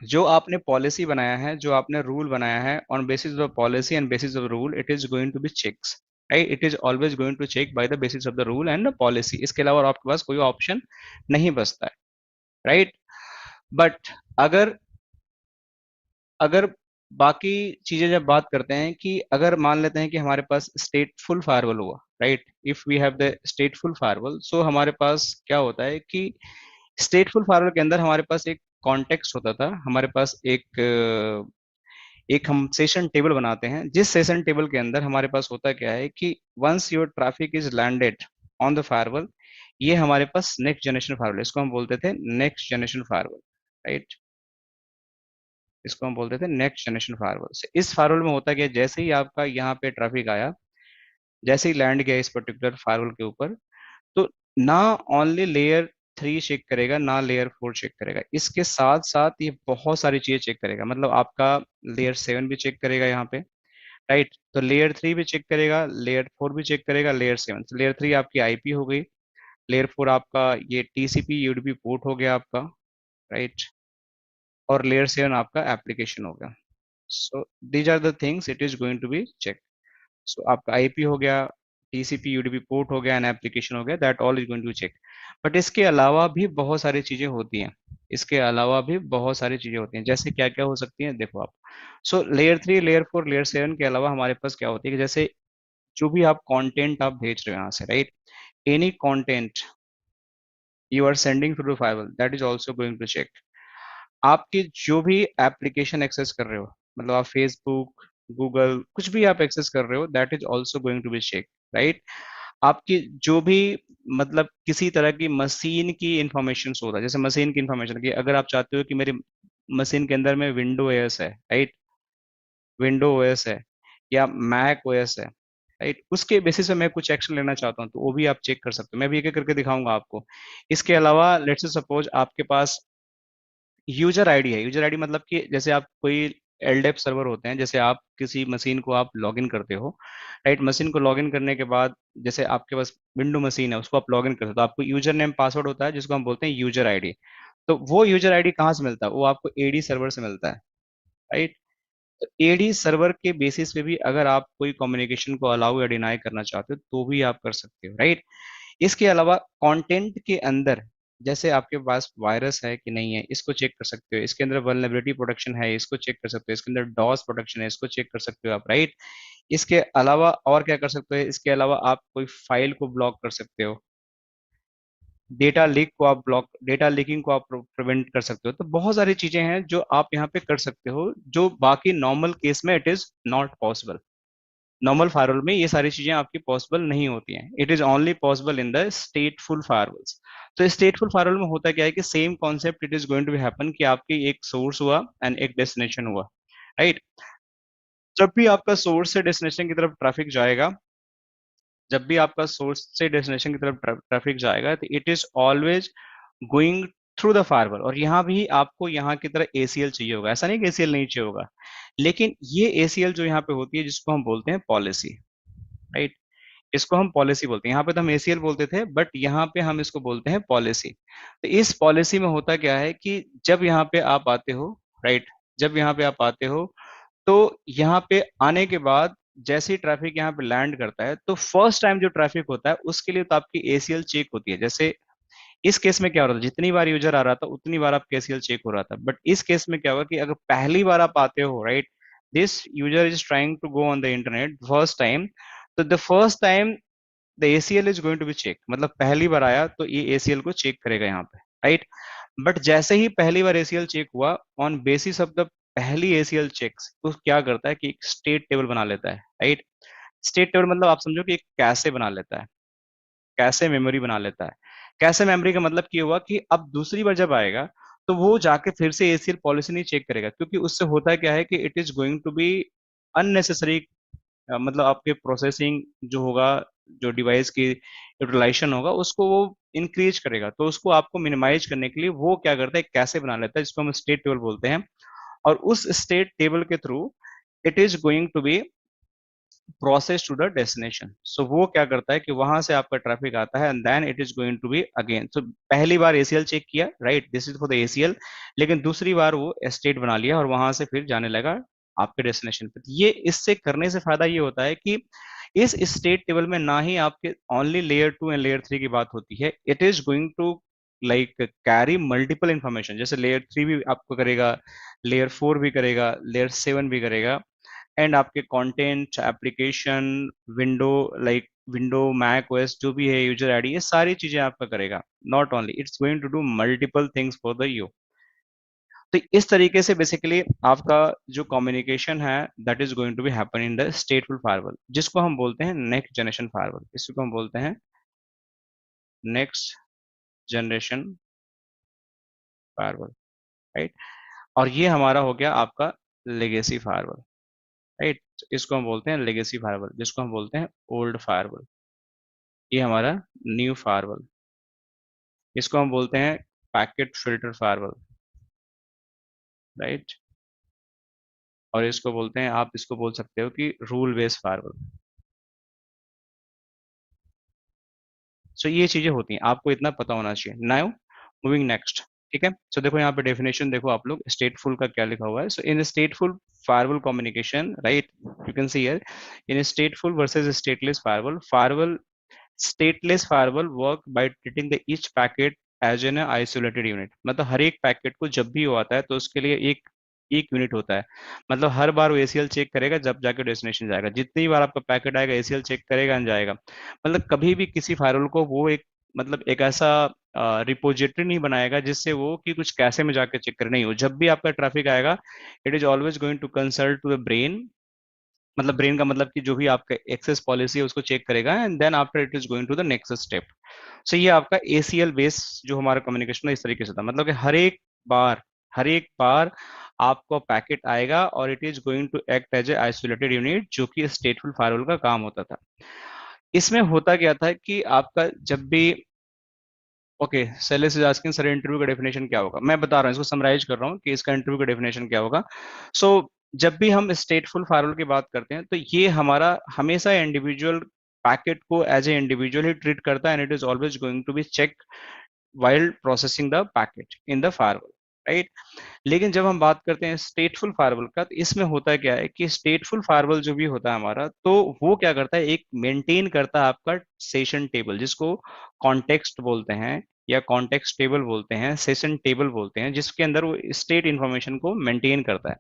जो आपने पॉलिसी बनाया है, जो आपने रूल बनाया है, on basis of policy and basis of rule, it is going to be checks, right. It is always going to check by the basis of the rule and policy. इसके अलावा आपके पास कोई ऑप्शन नहीं बचता है, right. But अगर अगर बाकी चीजें जब बात करते हैं, कि अगर मान लेते हैं कि हमारे पास स्टेटफुल फायरवॉल हुआ, right, if we have the stateful firewall, so हमारे पास क्या होता है कि स्टेटफुल फायरवॉल के अंदर हमारे पास एक कॉन्टेक्स्ट होता था, हमारे पास एक हम सेशन टेबल बनाते हैं, जिस सेशन टेबल के अंदर हमारे पास होता क्या है कि once your traffic is landed on the firewall, ये हमारे पास नेक्स्ट जनरेशन फायरवॉल, इसको हम बोलते थे नेक्स्ट जनरेशन फायरवॉल, राइट। इसको हम बोलते थे नेक्स्ट जनरेशन फायरवॉल। से इस फायरवॉल में होता क्या, जैसे ही आपका यहाँ पे ट्रैफिक आया, जैसे ही लैंड गया इस पर्टिकुलर फायरवॉल के ऊपर, तो ना ओनली लेयर 3 चेक करेगा, ना लेयर 4 चेक करेगा, इसके साथ साथ ये बहुत सारी चीजें चेक करेगा। मतलब आपका लेयर 7 भी चेक करेगा यहाँ पे, राइट। तो लेयर 3 भी चेक करेगा, लेयर 4 भी चेक करेगा, लेयर 7। लेयर 3 आपकी आईपी हो गई, लेयर 4 आपका ये टीसीपी यूडीपी पोर्ट हो गया आपका, राइट। और लेयर 7 आपका एप्लीकेशन हो गया। So these are the things it is going to be check. So आपका आईपी हो गया, टीसीपी यूडीपी पोर्ट हो गया एंड एप्लीकेशन हो गया, that all is going to check. But इसके अलावा भी बहुत सारी चीजें होती हैं, इसके अलावा भी बहुत सारी चीजें होती हैं। जैसे क्या क्या हो सकती हैं, देखो आप। सो लेयर 3 लेयर 4 लेयर 7 के अलावा हमारे पास क्या होती है कि जैसे जो भी आप कंटेंट आप भेज रहे हो यहाँ से, right, any content you are sending through the firewall, that is also going to check. आपकी जो भी एप्लीकेशन एक्सेस कर रहे हो, मतलब आप फेसबुक, गूगल, कुछ भी आप एक्सेस कर रहे हो, that is also going to be check, right. आपकी जो भी, मतलब किसी तरह की मशीन की इंफॉर्मेशन होता है, जैसे मशीन की इंफॉर्मेशन की, अगर आप चाहते हो कि मेरी मशीन के अंदर में विंडो ओएस है, राइट, विंडो ओएस है या मैक ओएस है, राइट, उसके बेसिस पे मैं कुछ एक्शन लेना चाहता हूँ, तो वो भी आप चेक कर सकते हो। मैं भी एक एक करके दिखाऊंगा आपको। इसके अलावा लेट्स से सपोज आपके पास यूजर आईडी है। यूजर आईडी मतलब कि जैसे आप कोई एलडेप सर्वर होते हैं, जैसे आप किसी मशीन को आप लॉगिन करते हो, राइट, मशीन को लॉगिन करने के बाद जैसे आपके पास विंडो मशीन है, उसको आप लॉगिन करते हो, तो आपको यूजर नेम पासवर्ड होता है जिसको हम बोलते हैं यूजर आईडी। तो वो यूजर आईडी कहाँ से मिलता है? वो आपको एडी सर्वर से मिलता है, राइट। तो एडी सर्वर के बेसिस पे भी अगर आप कोई कम्युनिकेशन को अलाउ या डिनाई करना चाहते हो तो भी आप कर सकते हो, राइट। इसके अलावा कंटेंट के अंदर जैसे आपके पास वायरस है कि नहीं है, इसको चेक कर सकते हो। इसके अंदर वल्नरेबिलिटी प्रोटेक्शन है, इसको चेक कर सकते हो। इसके अंदर डॉस प्रोटेक्शन है, इसको चेक कर सकते हो आप, राइट। इसके अलावा और क्या कर सकते हो? इसके अलावा आप कोई फाइल को ब्लॉक कर सकते हो, डेटा लीक को आप ब्लॉक, डेटा लीकिंग को आप प्रिवेंट कर सकते हो। तो बहुत सारी चीजें हैं जो आप यहाँ पे कर सकते हो, जो बाकी नॉर्मल केस में it is not possible. Normal firewall में ये सारी चीजें आपकी पॉसिबल नहीं होती हैं। It is only possible in the stateful firewalls. तो स्टेटफुल फायरवॉल में होता क्या है कि same concept it is going to be happen कि आपकी एक सोर्स हुआ एंड एक डेस्टिनेशन हुआ, राइट। जब भी आपका सोर्स से डेस्टिनेशन की तरफ ट्रैफिक जाएगा, जब भी आपका सोर्स से डेस्टिनेशन की तरफ ट्रैफिक जाएगा, तो it is always going through the firewall. और यहाँ भी आपको यहाँ की तरह एसीएल चाहिए होगा, ऐसा नहीं कि एसीएल नहीं चाहिए होगा, लेकिन ये एसीएल जो यहाँ पे होती है जिसको हम बोलते हैं पॉलिसी, राइट, इसको हम पॉलिसी बोलते हैं। यहाँ पे तो हम एसीएल बोलते थे, बट यहाँ पे हम इसको बोलते हैं पॉलिसी। तो इस पॉलिसी में होता क्या है कि जब यहाँ पे आप आते हो, राइट, जब यहाँ पे आप आते हो, तो यहाँ पे आने के बाद जैसे ही ट्रैफिक यहाँ पे लैंड करता है, तो फर्स्ट टाइम जो ट्रैफिक होता है उसके लिए तो आपकी एसीएल चेक होती है। जैसे इस केस में क्या हो रहा था, जितनी बार यूजर आ रहा था उतनी बार आपका एसीएल चेक हो रहा था। बट इस केस में क्या होगा कि अगर पहली बार आप आते हो, right, this user is trying to go on the internet first time, तो the first time the ACL is going to be check, मतलब पहली बार आया तो ये एसीएल को चेक करेगा यहाँ पे, राइट। बट जैसे ही पहली बार एसीएल चेक हुआ, ऑन बेसिस ऑफ द पहली एसीएल चेक्स, तो क्या करता है कि एक स्टेट टेबल बना लेता है, राइट। स्टेट टेबल मतलब आप समझो कि एक कैसे बना लेता है, कैसे मेमोरी बना लेता है। कैसे मेमोरी का मतलब ये हुआ कि अब दूसरी बार जब आएगा तो वो जाके फिर से एसीएल पॉलिसी नहीं चेक करेगा, क्योंकि उससे होता क्या है कि it is going to be unnecessary, मतलब आपके प्रोसेसिंग जो होगा, जो डिवाइस की यूटिलाइजेशन होगा, उसको वो इंक्रीज करेगा। तो उसको आपको मिनिमाइज करने के लिए वो क्या करता है, कैसे बना लेता है, जिसको हम स्टेट टेबल बोलते हैं। और उस स्टेट टेबल के through it is going to be process to the destination. So वो क्या करता है कि वहां से आपका ट्रैफिक आता है and then it is going to be again. So पहली बार एसीएल चेक किया, right, this is for the ACL, लेकिन दूसरी बार वो स्टेट बना लिया और वहां से फिर जाने लगा आपके डेस्टिनेशन पे। तो ये इससे करने से फायदा ये होता है कि इस स्टेट टेबल में ना ही आपके ओनली लेयर 2 एंड लेयर 3 की बात होती है, it is going to like carry multiple information. जैसे लेयर 3 भी आपको करेगा, लेयर 4 भी करेगा, लेयर 7 भी करेगा, एंड आपके content, application, window, like window, Mac OS जो भी है, यूजर आईडी, ये सारी चीजें आपका करेगा। Not only, it's going to do multiple things for the you. तो इस तरीके से बेसिकली आपका जो कम्युनिकेशन है that is going to be happen in the stateful firewall, जिसको हम बोलते हैं नेक्स्ट जनरेशन फायरवॉल। इसको हम बोलते हैं नेक्स्ट जनरेशन फायरवॉल, राइट। और ये हमारा हो गया आपका लेगेसी फायरवॉल, राइट। इसको हम बोलते हैं लेगेसी फायरवॉल, जिसको हम बोलते हैं ओल्ड फायरवॉल। ये हमारा न्यू फायरवॉल, इसको हम बोलते हैं पैकेट फिल्टर फायरवॉल, राइट। और इसको बोलते हैं, आप इसको बोल सकते हो कि रूल बेस्ड फायरवॉल। सो ये चीजें होती हैं, आपको इतना पता होना चाहिए। नाउ मूविंग नेक्स्ट, ठीक है। सो देखो यहाँ पे डेफिनेशन देखो आप लोग, स्टेटफुल का क्या लिखा हुआ है। So in stateful firewall communication, right, you can see here, in stateful versus stateless firewall, firewall stateless firewall work by treating the each packet as an isolated unit. मतलब हर एक पैकेट को जब भी वो आता है तो उसके लिए एक एक यूनिट होता है। मतलब हर बार वो एसीएल चेक करेगा जब जाके डेस्टिनेशन जाएगा, जितनी बार आपका पैकेट आएगा एसीएल चेक करेगा एंड जाएगा। मतलब कभी भी किसी फायरवॉल को वो एक मतलब एक ऐसा रिपोजिटरी नहीं बनाएगा जिससे वो कि कुछ कैसे में जाके चेक करे, नहीं हो। जब भी आपका ट्रैफिक आएगा it is always going to consult to the brain, मतलब ब्रेन का मतलब कि जो भी आपका एक्सेस पॉलिसी है उसको चेक करेगा and then after it is going to the next step. So ये आपका एसीएल बेस जो हमारा कम्युनिकेशन है इस तरीके से था, मतलब कि हर एक बार आपको पैकेट आएगा और it is going to act as a isolated unit, जो कि स्टेटफुल फायरवॉल का काम होता था। इसमें होता क्या था कि आपका जब भी okay sales is asking sir interview का डेफिनेशन क्या होगा, मैं बता रहा हूँ इसको समराइज कर रहा हूँ कि इसका इंटरव्यू का डेफिनेशन क्या होगा। सो जब भी हम स्टेटफुल फायरवॉल की बात करते हैं तो ये हमारा हमेशा इंडिविजुअल पैकेट को एज ए इंडिविजुअल ही ट्रीट करता है and it is always going to be check while processing the packet in the firewall, right. लेकिन जब हम बात करते हैं स्टेटफुल फायरवॉल का, तो इसमें होता क्या है कि स्टेटफुल फायरवॉल जो भी होता है हमारा, तो वो क्या करता है, एक मेंटेन करता है आपका सेशन टेबल, जिसको कॉन्टेक्स्ट बोलते हैं या कॉन्टेक्स्ट टेबल बोलते हैं, सेशन टेबल बोलते हैं, जिसके अंदर वो स्टेट इंफॉर्मेशन को मेंटेन करता है।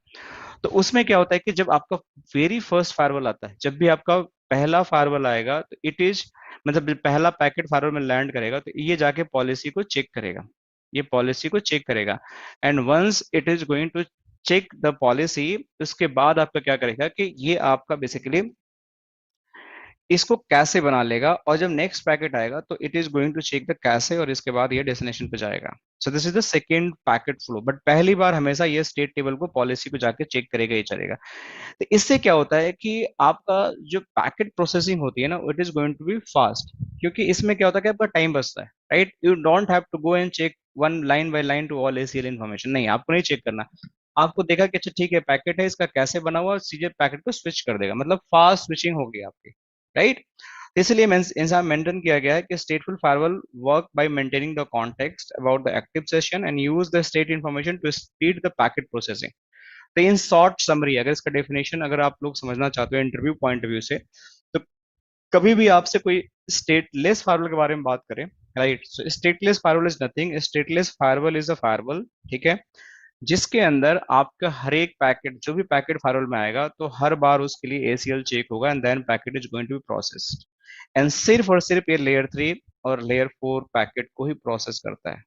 तो उसमें क्या होता है कि जब आपका वेरी फर्स्ट फायरवॉल आता है, जब भी आपका पहला फायरवॉल आएगा तो इट इज मतलब पहला पैकेट फायरवॉल में लैंड करेगा तो ये जाके पॉलिसी को चेक करेगा, ये पॉलिसी को चेक करेगा and once it is going to check the policy, उसके बाद आपका क्या करेगा कि ये आपका बेसिकली इसको कैसे बना लेगा, और जब नेक्स्ट पैकेट आएगा तो it is going to check the case, और इसके बाद ये डेस्टिनेशन पे जाएगा। So this is the second packet flow, but पहली बार हमेशा ये स्टेट टेबल को पॉलिसी को जाके चेक करेगा ही चलेगा। तो इससे क्या होता है कि आपका जो पैकेट प्रोसेसिंग होती है ना, it is going to be fast, क्योंकि इसमें क्या होता है कि आपका टाइम बचता है, right. You don't have to go and check one line by line to all ACL information, नहीं, आपको नहीं चेक करना। आपको देखा कि अच्छा ठीक है पैकेट है, इसका कैसे बना हुआ, सीधे पैकेट को स्विच कर देगा, मतलब फास्ट स्विचिंग होगी आपकी, राइट। इसलिए इंसान मेंटेन किया गया है कि stateful firewall work by maintaining the context about the active session and use the state information to speed the packet processing। तो इन शॉर्ट समरी अगर इसका डेफिनेशन अगर आप लोग समझना चाहते हो इंटरव्यू पॉइंट ऑफ व्यू से, तो कभी भी आपसे कोई स्टेटलेस फायरवॉल के बारे में बात करें, right. So stateless firewall is nothing, stateless firewall is a firewall, ठीक है, जिसके अंदर आपका हर एक पैकेट जो भी पैकेट फायरवॉल में आएगा तो हर बार उसके लिए एसीएल चेक होगा and then packet is going to be processed, and सिर्फ और सिर्फ ये लेयर 3 और लेयर 4 पैकेट को ही प्रोसेस करता है,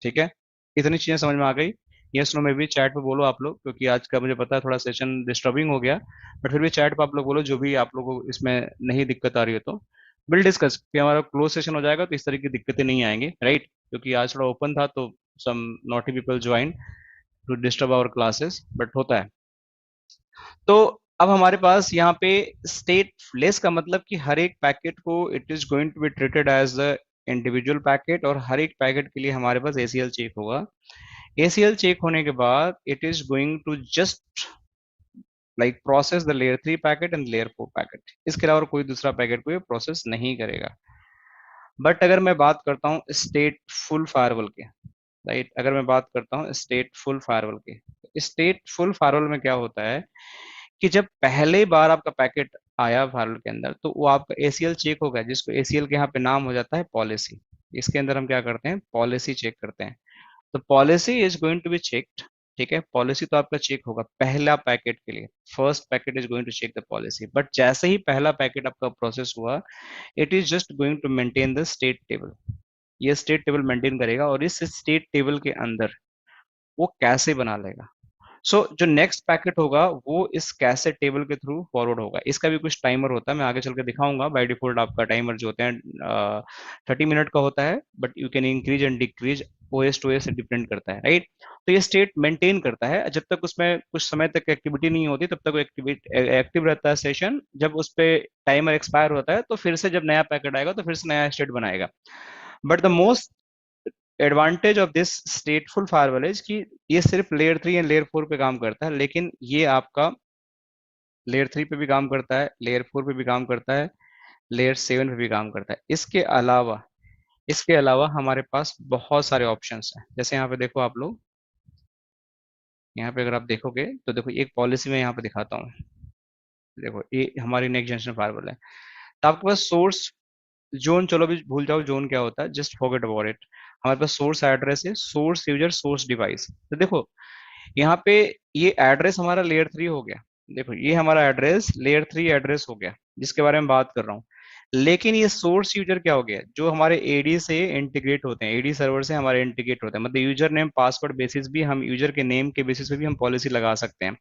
ठीक है। इतनी चीजें समझ में आ गई? यस नो में भी चैट पे बोलो आप लोग, क्योंकि आज का मुझे पता है थोड़ा सेशन डिस्टर्बिंग हो गया, बट फिर भी चैट पे आप लोग बोलो जो भी आप लोगों को इसमें नहीं दिक्कत आ रही है, तो विल डिस्कस कि हमारा क्लोज सेशन हो जाएगा तो इस तरह की दिक्कतें नहीं आएंगी, राइट। क्योंकि आज थोड़ा ओपन था तो some naughty people join to disturb our classes, but होता है। तो अब हमारे पास यहाँ पे स्टेटलेस का मतलब कि हर एक पैकेट को it is going to be treated as the individual packet, और हर एक पैकेट के लिए हमारे पास एसीएल चेक होगा। एसीएल चेक होने के बाद it is going to just like process the layer 3 packet and layer 4 packet, इसके अलावा कोई दूसरा पैकेट को ये प्रोसेस नहीं करेगा। बट अगर मैं बात करता हूँ स्टेट फुल फायरवॉल के, राइट, अगर मैं बात करता हूँ स्टेट फुल फायरवॉल के, स्टेट फुल फायरवॉल में क्या होता है कि जब पहले बार आपका पैकेट आया फाइल के अंदर तो वो आपका एसीएल चेक होगा, जिसको एसीएल के यहाँ पे नाम हो जाता है पॉलिसी। इसके अंदर हम क्या करते हैं, पॉलिसी चेक करते हैं। तो policy is going to be checked, ठीक है, पॉलिसी तो आपका चेक होगा पहला पैकेट के लिए, first packet is going to check the policy, but जैसे ही पहला पैकेट आपका प्रोसेस हुआ it is just going to maintain the state table, ये स्टेट टेबल मेंटेन करेगा, और इस स्टेट टेबल के अंदर वो कैसे बना लेगा। जो नेक्स्ट पैकेट होगा वो इस कैसेट टेबल के थ्रू फॉरवर्ड होगा, इसका भी कुछ टाइमर होता है, मैं आगे चल के दिखाऊंगा। बाय डिफॉल्ट आपका टाइमर जो होते हैं 30 मिनट का होता है, but you can increase and decrease, OS to OS से डिपेंड करता है, राइट। तो ये स्टेट मेंटेन करता है, जब तक उसमें कुछ समय तक एक्टिविटी नहीं होती तब तक वो एक्टिव रहता है सेशन, जब उस पर टाइमर एक्सपायर होता है तो फिर से जब नया पैकेट आएगा तो फिर से नया स्टेट बनाएगा। But the most advantage of this स्टेटफुल firewall is कि ये सिर्फ लेयर 3 एंड लेयर 4 पे काम करता है, लेकिन ये आपका लेयर 3 पे भी काम करता है, लेयर 4 पे भी काम करता है, लेयर 7 पे भी काम करता है। इसके अलावा हमारे पास बहुत सारे ऑप्शंस हैं, जैसे यहाँ पे देखो आप लोग, यहाँ पे अगर आप देखोगे तो देखो एक पॉलिसी में यहाँ पे दिखाता हूँ, देखो ये हमारी नेक्स्ट जनरेशन फायरवॉल है। तो आपके पास सोर्स जोन, चलो भी भूल जाओ जोन क्या होता है, जस्ट फॉरगेट अबाउट इट। हमारे पास सोर्स एड्रेस है, सोर्स यूजर, सोर्स डिवाइस। तो देखो यहाँ पे ये एड्रेस हमारा लेयर 3 हो गया, देखो ये हमारा एड्रेस लेयर 3 एड्रेस हो गया जिसके बारे में बात कर रहा हूँ। लेकिन ये सोर्स यूजर क्या हो गया, जो हमारे एडी से इंटीग्रेट होते हैं, एडी सर्वर से हमारे इंटीग्रेट होते हैं, मतलब यूजर नेम पासवर्ड बेसिस भी हम यूजर के नेम के बेसिस पे भी हम पॉलिसी लगा सकते हैं।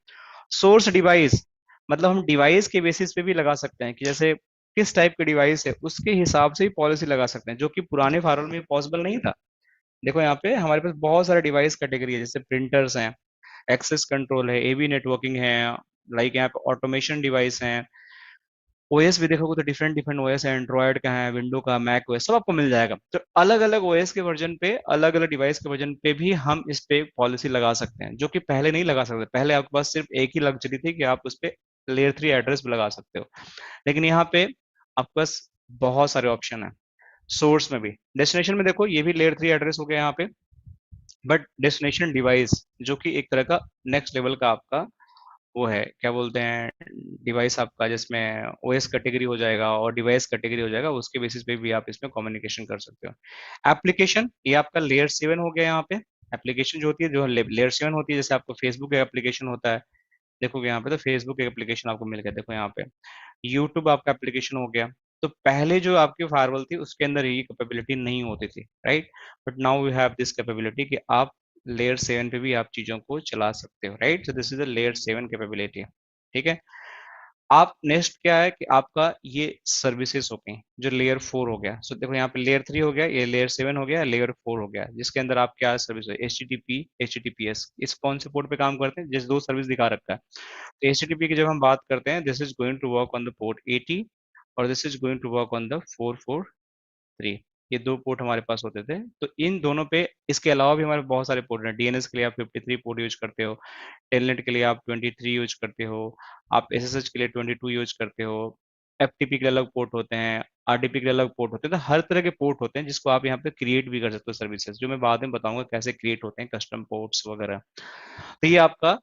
सोर्स डिवाइस मतलब हम डिवाइस के बेसिस पे भी लगा सकते हैं कि जैसे किस टाइप के डिवाइस है उसके हिसाब से ही पॉलिसी लगा सकते हैं, जो कि पुराने फार्मूल में पॉसिबल नहीं था। देखो यहाँ पे हमारे पास बहुत सारे डिवाइस कैटेगरी है, जैसे प्रिंटर्स हैं, एक्सेस कंट्रोल है, एवी नेटवर्किंग है, लाइक यहाँ पे ऑटोमेशन डिवाइस हैं, ओएस भी देखोगे तो डिफरेंट डिफरेंट ओएस है, एंड्रॉयड का है, विंडो का, मैक ओएस, सब आपको मिल जाएगा। तो अलग अलग ओएस के वर्जन पे, अलग अलग डिवाइस के वर्जन पे भी हम इस पे पॉलिसी लगा सकते हैं, जो कि पहले नहीं लगा सकते। पहले आपके पास सिर्फ एक ही लग्जरी थी कि आप उस पे लेयर 3 एड्रेस भी लगा सकते हो, लेकिन यहाँ पे आपके पास बहुत सारे ऑप्शन है। सोर्स में भी, डेस्टिनेशन में देखो ये भी लेयर 3 एड्रेस हो गया यहाँ पे, बट डेस्टिनेशन डिवाइस जो कि एक तरह का नेक्स्ट लेवल का आपका वो है, क्या बोलते हैं, डिवाइस आपका जिसमें ओएस कैटेगरी हो जाएगा और डिवाइस कैटेगरी हो जाएगा, उसके बेसिस पे भी आप इसमें कम्युनिकेशन कर सकते हो। एप्लीकेशन ये आपका लेयर 7 हो गया यहाँ पे। एप्लीकेशन जो होती है, जो लेयर 7 होती है, जैसे आपको फेसबुक का एप्लीकेशन होता है, देखोगे यहाँ पे तो फेसबुक एक एप्लीकेशन आपको मिल गया, देखो यहाँ पे यूट्यूब आपका एप्लीकेशन हो गया। तो पहले जो आपकी फायरवॉल थी उसके अंदर ये कैपेबिलिटी नहीं होती थी, right, but now we have this capability कि आप लेयर 7 पे भी आप चीजों को चला सकते हो, right. So this is the layer 7 capability, ठीक है। आप नेक्स्ट क्या है कि आपका ये सर्विसेज हो गई जो लेयर 4 हो गया। सो देखो यहाँ पे लेयर 3 हो गया, ये लेयर 7 हो गया, लेयर 4 हो गया, जिसके अंदर आप क्या सर्विस है, H T T P, H T T P S, इस कौन से पोर्ट पे काम करते हैं, जैसे दो सर्विस दिखा रखा है। तो एच टी टी पी की जब हम बात करते हैं, this is going to work on the port 80 और this is going to work on the 443। ये दो पोर्ट हमारे पास होते थे, तो इन दोनों पे, इसके अलावा भी हमारे बहुत सारे पोर्ट हैं। डीएनएस के लिए आप 53 पोर्ट यूज करते हो, टेलनेट के लिए आप 23 यूज करते हो, आप एसएसएच के लिए 22 यूज करते हो, एफटीपी के लिए अलग पोर्ट होते हैं, आरडीपी के लिए अलग पोर्ट होते हैं। तो हर तरह के पोर्ट होते हैं जिसको आप यहाँ पे क्रिएट भी कर सकते हो सर्विसेज, जो मैं बाद में बताऊंगा कैसे क्रिएट होते हैं कस्टम पोर्ट्स वगैरह। तो ये आपका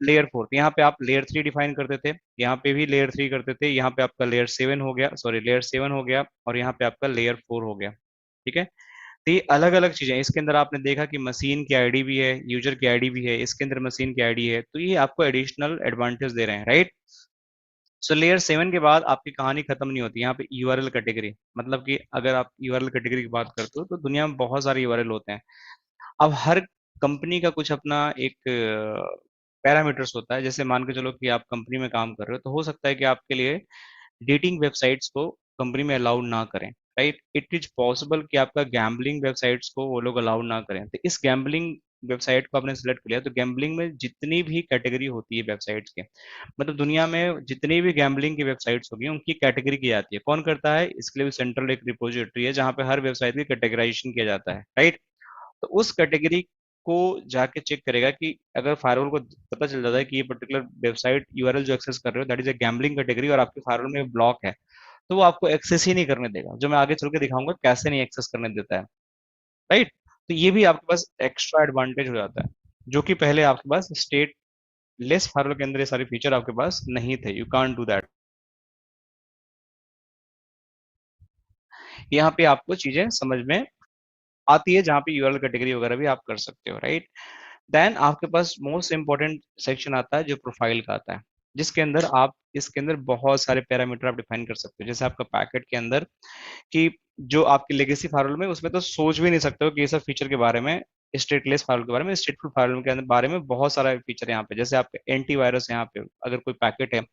लेयर 4, यहाँ पे आप लेयर 3 डिफाइन करते थे, यहाँ पे भी लेयर 3 करते थे, यहाँ पे आपका लेयर 7 हो गया, सॉरी लेयर 7 हो गया, और यहाँ पे आपका लेयर 4 हो गया, ठीक है। तो ये अलग अलग चीजें, इसके अंदर आपने देखा कि मशीन की आईडी भी है, यूजर की आईडी भी है, इसके अंदर मशीन की आईडी है, तो ये आपको एडिशनल एडवांटेज दे रहे हैं, राइट। सो लेयर 7 के बाद आपकी कहानी खत्म नहीं होती, यहाँ पे यूआरएल कैटेगरी, मतलब कि अगर आप यूआरएल कैटेगरी की बात करते हो तो दुनिया में बहुत सारे यूआरएल होते हैं। अब हर कंपनी का कुछ अपना एक पैरामीटर्स होता है, जैसे मान के चलो कि आप कंपनी में काम कर रहे हो, तो हो सकता है कि आपके लिए डेटिंग वेबसाइट्स को कंपनी में अलाउ ना करें, राइट। इट इज पॉसिबल कि आपका गैम्बलिंग वेबसाइट्स को वो लोग अलाउ ना करें, तो इस गैम्बलिंग वेबसाइट को आपने सेलेक्ट कर लिया, तो गैम्बलिंग में जितनी भी कैटेगरी होती है वेबसाइट्स के, मतलब दुनिया में जितनी भी गैम्बलिंग की वेबसाइट्स होगी उनकी कैटेगरी की जाती है। कौन करता है, इसके लिए भी सेंट्रल एक रिपोजिटरी है जहाँ पे हर वेबसाइट की कैटेगराइजेशन किया जाता है, राइट। तो उस कैटेगरी को जाके चेक करेगा कि अगर फायरवॉल को पता चल जाता है कि ये पर्टिकुलर वेबसाइट यूआरएल जो एक्सेस कर रहे हो that is a gambling category और आपके फायरवॉल में ब्लॉक है, तो वो आपको एक्सेस ही नहीं करने देगा, जो मैं आगे चल के दिखाऊंगा कैसे नहीं एक्सेस करने देता है, राइट। तो ये भी आपके पास एक्स्ट्रा एडवांटेज हो जाता है, जो कि पहले आपके पास स्टेट लेस फायरवॉल के अंदर ये सारे फीचर आपके पास नहीं थे, यू कांट डू दैट। यहाँ पे आपको चीजें समझ में आती है, जहाँ पे यूआरएल कैटेगरी वगैरह भी आप कर सकते हो, राइट। देन आपके पास मोस्ट इंपॉर्टेंट सेक्शन आता है जो प्रोफाइल का आता है, जिसके अंदर आप इसके अंदर बहुत सारे पैरामीटर आप डिफाइन कर सकते हो, जैसे आपका पैकेट के अंदर कि जो आपकी लेगेसी फायरवॉल में, उसमें तो सोच भी नहीं सकते हो कि ये सब फीचर के बारे में, स्टेटलेस फायरवॉल के बारे में, स्टेटफुल फायरवॉल के बारे में बहुत सारा फीचर यहाँ पे, जैसे आपके एंटी वायरस, यहाँ पे अगर कोई पैकेट है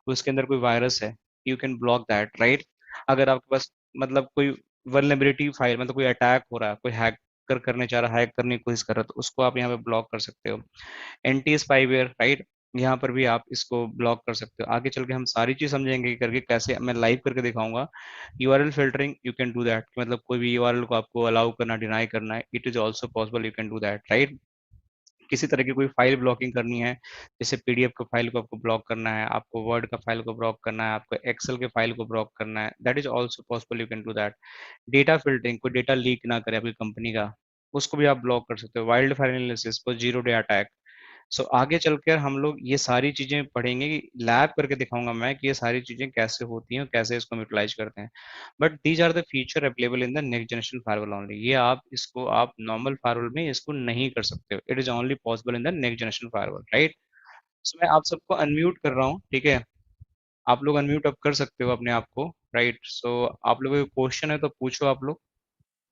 उसके अंदर कोई वायरस है, you can block that, right. अगर आपके पास मतलब कोई वल्नरेबिलिटी फाइल, मतलब कोई अटैक हो रहा है, कोई हैकर करने चाह रहा है, हैक करने की कोशिश कर रहा है, तो उसको आप यहाँ पे ब्लॉक कर सकते हो। एंटी स्पाईवेयर, राइट, यहाँ पर भी आप इसको ब्लॉक कर सकते हो। आगे चल के हम सारी चीज समझेंगे करके, कैसे मैं लाइव करके दिखाऊंगा। URL filtering you can do that, मतलब कोई भी यूआरएल को आपको अलाउ करना, डिनाई करना है, it is also possible, you can do that, right. किसी तरह की कोई फाइल ब्लॉकिंग करनी है, जैसे पीडीएफ का फाइल को आपको ब्लॉक करना है, आपको वर्ड का फाइल को ब्लॉक करना है, आपको एक्सेल के फाइल को ब्लॉक करना है, that is also possible, you can do that. Data filtering, कोई डेटा लीक ना करे आपकी कंपनी का, उसको भी आप ब्लॉक कर सकते हो। Wild fire analysis, zero day attack, so आगे चलकर हम लोग ये सारी चीजें पढ़ेंगे कि लैब करके दिखाऊंगा मैं कि ये सारी चीजें कैसे होती हैं और कैसे इसको यूटिलाइज करते हैं। But these are the feature available in the next generation firewall only. ये आप नॉर्मल फायरवॉल में इसको नहीं कर सकते हो। It is only possible in the next generation firewall, right. So मैं आप सबको अनम्यूट कर रहा हूँ, ठीक है। आप लोग अनम्यूट अब कर सकते हो अपने आप को, राइट। सो आप लोगों को क्वेश्चन है तो पूछो आप लोग,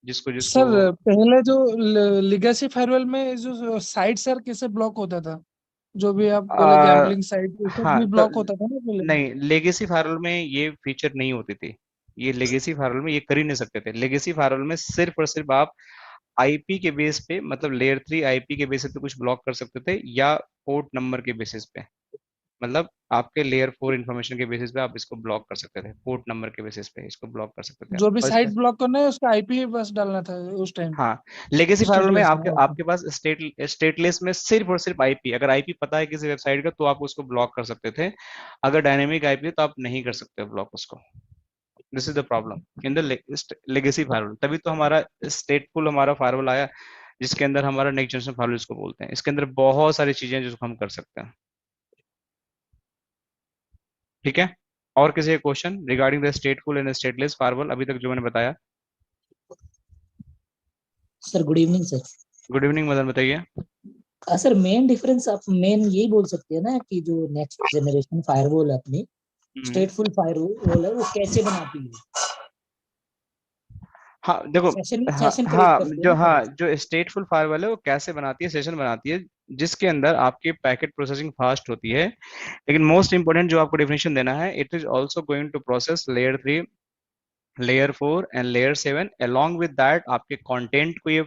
जिसको जिसको। सर पहले जो लिगेसी फायरवॉल में जो साइट सर कैसे ब्लॉक होता था, जो भी आप बोले आ, गैम्बलिंग साइट सब हाँ भी तो ब्लॉक होता था ना पहले। नहीं, लेगेसी फायरवॉल में ये फीचर नहीं होती थी। ये लेगेसी फायरवॉल में ये कर ही नहीं सकते थे। लेगेसी फायरवॉल में सिर्फ और सिर्फ आप आईपी के बेस पे, मतलब लेयर 3 आईपी के बेसिस पे कुछ ब्लॉक कर सकते थे, या पोर्ट नंबर के बेसिस पे, मतलब आपके लेयर 4 इंफॉर्मेशन के बेसिस पे आप इसको ब्लॉक कर सकते थे। पोर्ट नंबर के बेसिस पे इसको ब्लॉक कर सकते थे आप। जो भी और इसके, साइट ब्लॉक करना है उसका आईपी बस डालना था उस टाइम हाँ, लेगेसी फायरवॉल में स्टेटलेस आपके में। आपके पास स्टेटलेस में सिर्फ और सिर्फ आईपी, अगर आईपी पता है किसी वेबसाइट का तो आप उसको ब्लॉक कर सकते थे। अगर डायनेमिक आईपी है तो आप नहीं कर सकते ब्लॉक उसको। This is the problem in the legacy firewall. तभी तो हमारा स्टेटफुल हमारा फायरवॉल आया, जिसके अंदर हमारा नेक्स्ट जनरेशन फायरवॉल इसको बोलते हैं। इसके अंदर बहुत सारी चीजें हैं जिसको हम कर सकते हैं, ठीक है। और किसी question regarding the स्टेटफुल and stateless firewall अभी तक जो मैंने बताया? Sir good evening sir. Good evening Madan, बताइए। सर मेन डिफरेंस आप मेन यही बोल सकते हैं ना कि जो नेक्स्ट जनरेशन फायरवॉल है अपनी स्टेटफुल फायरवॉल है वो कैसे बनाती है। हाँ देखो, सेशन हाँ सेशन क्रिएट हाँ, करते हैं जो ना हाँ पहले। जो स्टेटफुल फायरवॉल है वो कैसे बनाती है, सेशन बनाती है जिसके अंदर आपकी पैकेट प्रोसेसिंग फास्ट होती है। लेकिन मोस्ट इंपोर्टेंट जो आपको डेफिनेशन देना है, it is also going to process layer 3, layer 4 and layer 7। along with that आपके कंटेंट को ये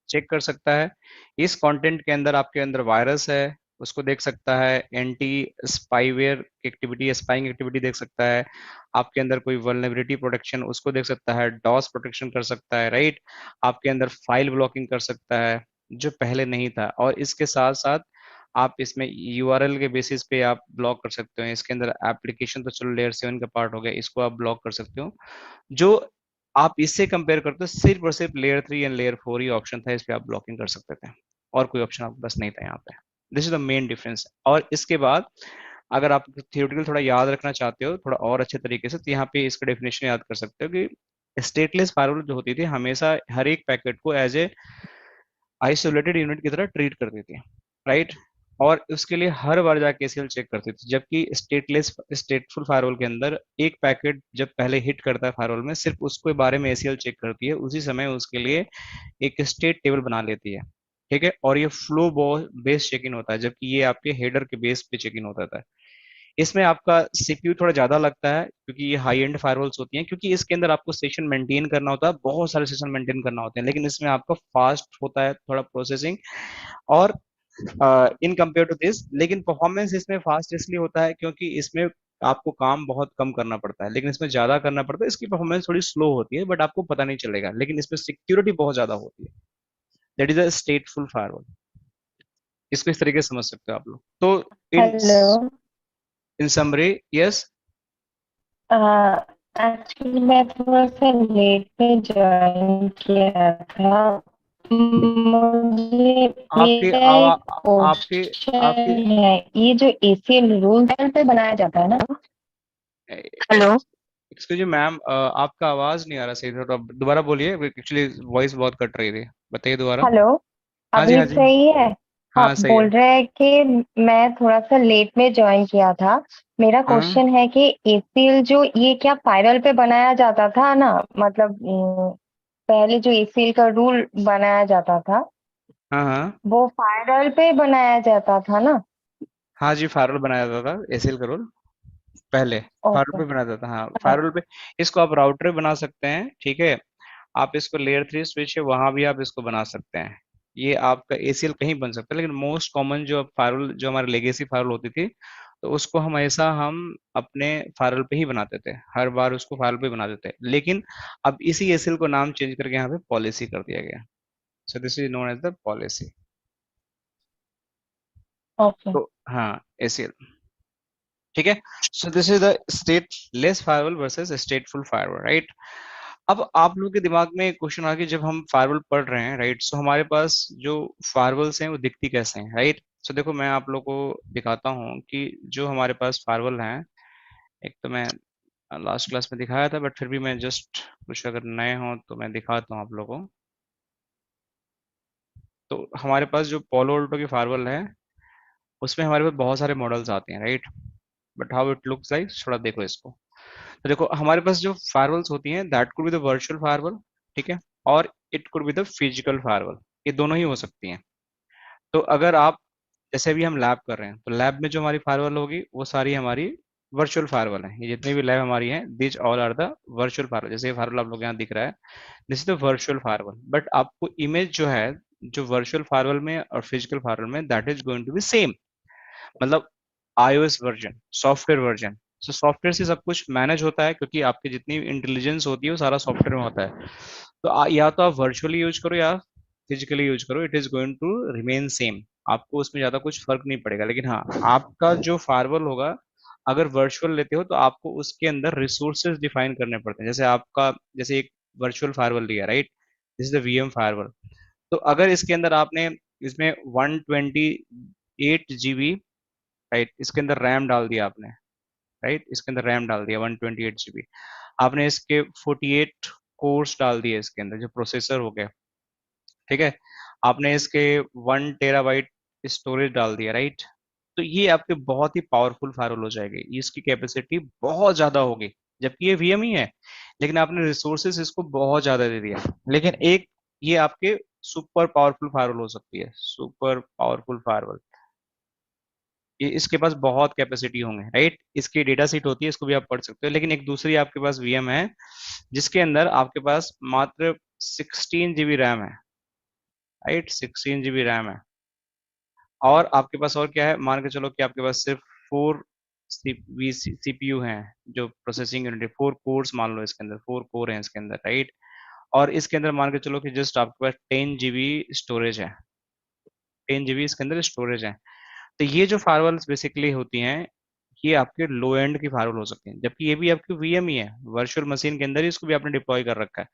चेक कर सकता है। इस कंटेंट के अंदर आपके अंदर वायरस है उसको देख सकता है, anti spyware activity, spying activity देख सकता है, आपके अंदर कोई वल्नरेबिलिटी प्रोटेक्शन उसको देख सकता है, डॉस प्रोटेक्शन कर सकता है, राइट। आपके अंदर फाइल ब्लॉकिंग कर सकता है जो पहले नहीं था। और इसके साथ साथ आप इसमें यूआरएल के बेसिस पे आप ब्लॉक कर सकते हो। इसके अंदर एप्लीकेशन तो चलो लेयर 7 का पार्ट हो गया, इसको आप ब्लॉक कर सकते हो। जो आप इससे कंपेयर करते हो, सिर्फ और सिर्फ layer 3 and layer 4 he option था इस पे आप ब्लॉकिंग कर सकते थे, और कोई ऑप्शन आपके पास नहीं था यहाँ पे। This is the main difference. और इसके बाद अगर आप थियोरेटिकल थोड़ा याद रखना चाहते हो थोड़ा और अच्छे तरीके से, तो यहाँ पे इसका डेफिनेशन याद कर सकते हो कि स्टेटलेस फायरवॉल जो होती थी हमेशा हर एक पैकेट को एज ए आइसोलेटेड यूनिट की तरह ट्रीट करती थी, राइट। और उसके लिए हर बार जाके एसीएल चेक करती थी। जबकि स्टेटफुल फायरवॉल के अंदर एक पैकेट जब पहले हिट करता है फायरवॉल में, सिर्फ उसके बारे में एसीएल चेक करती है, उसी समय उसके लिए एक स्टेट टेबल बना लेती है, ठीक है। और ये फ्लो बेस्ड चेक इन होता है, जबकि ये आपके हेडर के बेस पे चेक इन होता था। इसमें आपका सीपीयू थोड़ा ज्यादा लगता है क्योंकि ये हाई एंड फायरवॉल्स होती हैं, क्योंकि इसके अंदर आपको सेशन मेंटेन करना होता है, बहुत सारे सेशन मेंटेन करना होते हैं। लेकिन इसमें आपका फास्ट होता है थोड़ा प्रोसेसिंग, और इन कंपेयर टू दिस। लेकिन परफॉर्मेंस इसमें फास्ट इसलिए होता है क्योंकि इसमें आपको काम बहुत कम करना पड़ता है, लेकिन इसमें ज्यादा करना पड़ता है। इसकी परफॉर्मेंस थोड़ी स्लो होती है बट आपको पता नहीं चलेगा, लेकिन इसमें सिक्योरिटी बहुत ज्यादा होती है। That is a स्टेटफुल firewall. इसको इस तरीके से समझ सकते हो आप लोग। तो in hello. In summary, yes. Actually मैं थोड़ा सा लेट में ज्वाइन किया था। मुझे आपके मेरा आवा एक आपके आपके क्वेश्चन है, ये जो एसीएल रूल पे बनाया जाता है ना। हेलो। एक्सक्यूज मी मैम, आपका आवाज नहीं आ रहा सही से, तो आप दोबारा बोलिए। एक्चुअली वॉइस बहुत कट रही थी, बताइए दोबारा। हेलो। हाँ जी, अभी हाँ जी। सही है? हाँ, हाँ सही है। बोल रहे हैं कि मैं थोड़ा सा लेट में ज्वाइन किया था। मेरा हाँ क्वेश्चन है कि एसीएल जो ये क्या फाइनल पे बनाया जाता था ना, मतलब पहले जो एसीएल का रूल बनाया जाता था हाँ हाँ वो फाइनल पे बनाया जाता था ना। हाँ जी, फायरवॉल बनाया जाता था एसीएल का रोल पहले। Firewall okay. पे बनाया जाता था, हाँ हाँ। फायरवॉल पे। इसको आप राउटर पे बना सकते हैं, ठीक है। आप इसको लेयर 3 स्विच है वहां भी आप इसको बना सकते हैं। ये आपका एसीएल कहीं बन सकता है, लेकिन मोस्ट कॉमन जो फायरवॉल जो हमारी लेगेसी फायरवॉल होती थी, तो उसको हमेशा हम अपने फायरवॉल पे ही बनाते थे, हर बार उसको फायरवॉल पे बनाते थे। लेकिन अब इसी एसीएल को नाम चेंज करके यहाँ पे पॉलिसी कर दिया गया। So this is known as the policy. Okay. तो हाँ, एसीएल, ठीक है। So this is the stateless firewall versus stateful firewall, right. अब आप लोगों के दिमाग में एक क्वेश्चन आ गया, जब हम फायरवॉल पढ़ रहे हैं, राइट, सो हमारे पास जो फायरवॉल्स हैं वो दिखती कैसे हैं, राइट। सो देखो मैं आप लोगों को दिखाता हूँ कि जो हमारे पास फायरवॉल हैं, एक तो मैं लास्ट क्लास में दिखाया था, बट फिर भी मैं जस्ट कुछ अगर नए हो तो मैं दिखाता हूँ आप लोगों को। तो हमारे पास जो पोलो ऑल्टो की फायरवॉल है उसमें हमारे पास बहुत सारे मॉडल्स आते हैं, right, but how it looks like, थोड़ा देखो इसको। तो देखो हमारे पास जो फायरवॉल्स होती हैं that could be the virtual firewall, ठीक है, और it could be the physical firewall, ये दोनों ही हो सकती हैं। तो अगर आप, जैसे अभी हम लैब कर रहे हैं, तो लैब में जो हमारी फायरवॉल होगी वो सारी हमारी वर्चुअल फायरवॉल है। ये जितनी भी लैब हमारी हैं this all are the virtual firewall. जैसे ये फायरवॉल आप लोग यहाँ दिख रहा है, this is the virtual firewall, but आपको इमेज जो है जो वर्चुअल फायरवॉल में और फिजिकल फायरवॉल में that is going to be same, मतलब iOS version, software version. So software से सब कुछ मैनेज होता है, क्योंकि आपकी जितनी इंटेलिजेंस होती है वो सारा सॉफ्टवेयर में होता है। तो या तो आप वर्चुअली यूज करो या फिजिकली यूज करो, it is going to remain same. आपको उसमें ज्यादा कुछ फर्क नहीं पड़ेगा। लेकिन हाँ, आपका जो फायरवॉल होगा, अगर वर्चुअल लेते हो तो आपको उसके अंदर रिसोर्सेज डिफाइन करने पड़ते हैं। जैसे आपका, जैसे एक वर्चुअल फायरवॉल लिया, right, this is the VM firewall. तो अगर इसके अंदर आपने, इसमें 128 GB, राइट, इसके अंदर रैम डाल दिया आपने, राइट, इसके अंदर रैम डाल दिया 128 GB, आपने इसके 48 कोर्स डाल दिए इसके अंदर जो प्रोसेसर हो गया, ठीक है, आपने इसके 1 TB स्टोरेज डाल दिया, राइट। तो ये आपके बहुत ही पावरफुल फायरवॉल हो जाएगी, इसकी कैपेसिटी बहुत ज्यादा होगी, जबकि ये वीएम ही है, लेकिन आपने रिसोर्सेस इसको बहुत ज्यादा दे दिया। लेकिन एक ये आपके सुपर पावरफुल फायरवॉल हो सकती है, सुपर पावरफुल फायरवॉल, ये इसके पास बहुत कैपेसिटी होंगे, राइट। इसकी डेटा सीट होती है, इसको भी आप पढ़ सकते हो। लेकिन एक दूसरी आपके पास वीएम है जिसके अंदर आपके पास मात्र 16 GB रैम है, राइट, 16 GB रैम है। और आपके पास और क्या है, मान के चलो कि आपके पास सिर्फ 4 सीपीयू हैं, जो प्रोसेसिंग यूनिट, 4 कोर्स मान लो, इसके अंदर 4 कोर हैं इसके अंदर, राइट। और इसके अंदर मान के चलो कि जस्ट आपके पास 10 GB स्टोरेज है, 10 GB इसके अंदर स्टोरेज है। तो ये जो फायरवॉल्स बेसिकली होती हैं, ये आपके लो एंड की फायरवॉल हो सकती हैं, जबकि ये भी आपकी वीएम ही है, वर्चुअल मशीन के अंदर ही इसको भी आपने डिप्लॉय कर रखा है।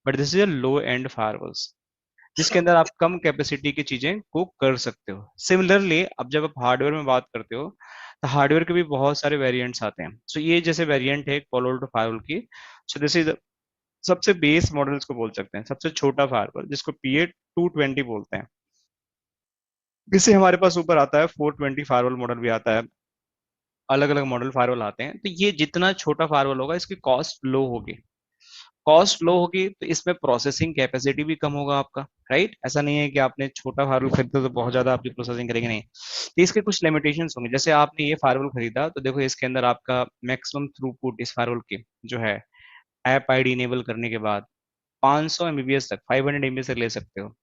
But this is a low and firewalls, जिसके अंदर आप कम कैपेसिटी की चीजें को कर सकते हो। सिमिलरली अब जब आप हार्डवेयर में बात करते हो, तो हार्डवेयर के भी बहुत सारे वेरिएंट्स आते हैं। सो ये जैसे वेरिएंट है पोलो फायरवॉल की, सो दिस इज सबसे बेस मॉडल्स को बोल सकते हैं, सबसे छोटा फायरवॉल, जिसको PA220 बोलते हैं। इससे हमारे पास ऊपर आता है 420 फायरवॉल मॉडल भी आता है, अलग अलग मॉडल फायरवॉल आते हैं। तो ये जितना छोटा फायरवॉल होगा इसकी कॉस्ट लो होगी, कॉस्ट लो होगी तो इसमें प्रोसेसिंग कैपेसिटी भी कम होगा आपका, राइट। ऐसा नहीं है कि आपने छोटा फायरवॉल खरीदा तो बहुत ज्यादा आपकी प्रोसेसिंग करेंगे, नहीं। तो इसके कुछ लिमिटेशंस होंगे। जैसे आपने ये फायरवॉल खरीदा तो देखो इसके अंदर आपका मैक्सिमम थ्रूपुट इस फायरवॉल की जो है, ऐप आईडी इनेबल करने के बाद 500 MBPS तक, 500 MBPS तक ले सकते हो।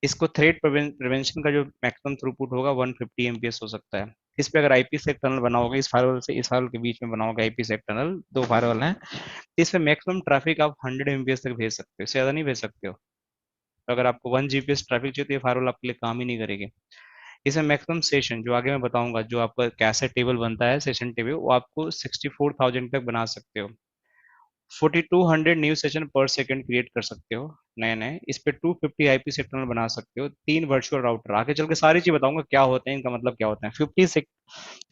इसको थ्रेड प्रिवेंशन का जो मैक्सिमम थ्रूपुट होगा 150 MPS हो सकता है। इस पे अगर आईपी सेक टनल बना होगा, इस फायरवॉल से इस फायरवॉल के बीच में बना होगा आईपी सेक टनल, 2 फायरवॉल हैं, इसमें मैक्सिमम ट्रैफिक आप 100 MPS तक भेज सकते हो, इससे ज्यादा नहीं भेज सकते हो। तो अगर आपको 1 GPS ट्रैफिक चाहिए तो ये फायरवॉल आपके लिए काम ही नहीं करेगी। इसमें मैक्सिमम सेशन, जो आगे मैं बताऊंगा, जो आपका कैसे टेबल बनता है, सेशन टेबल, वो आपको 64,000 तक बना सकते हो। 4200 न्यू सेशन पर सेकंड क्रिएट कर सकते हो नए नए। इस पे 250 आईपी सेक्टर बना सकते हो, 3 वर्चुअल राउटर, आगे चल के सारी चीज बताऊंगा क्या होते हैं, इनका मतलब क्या होता है।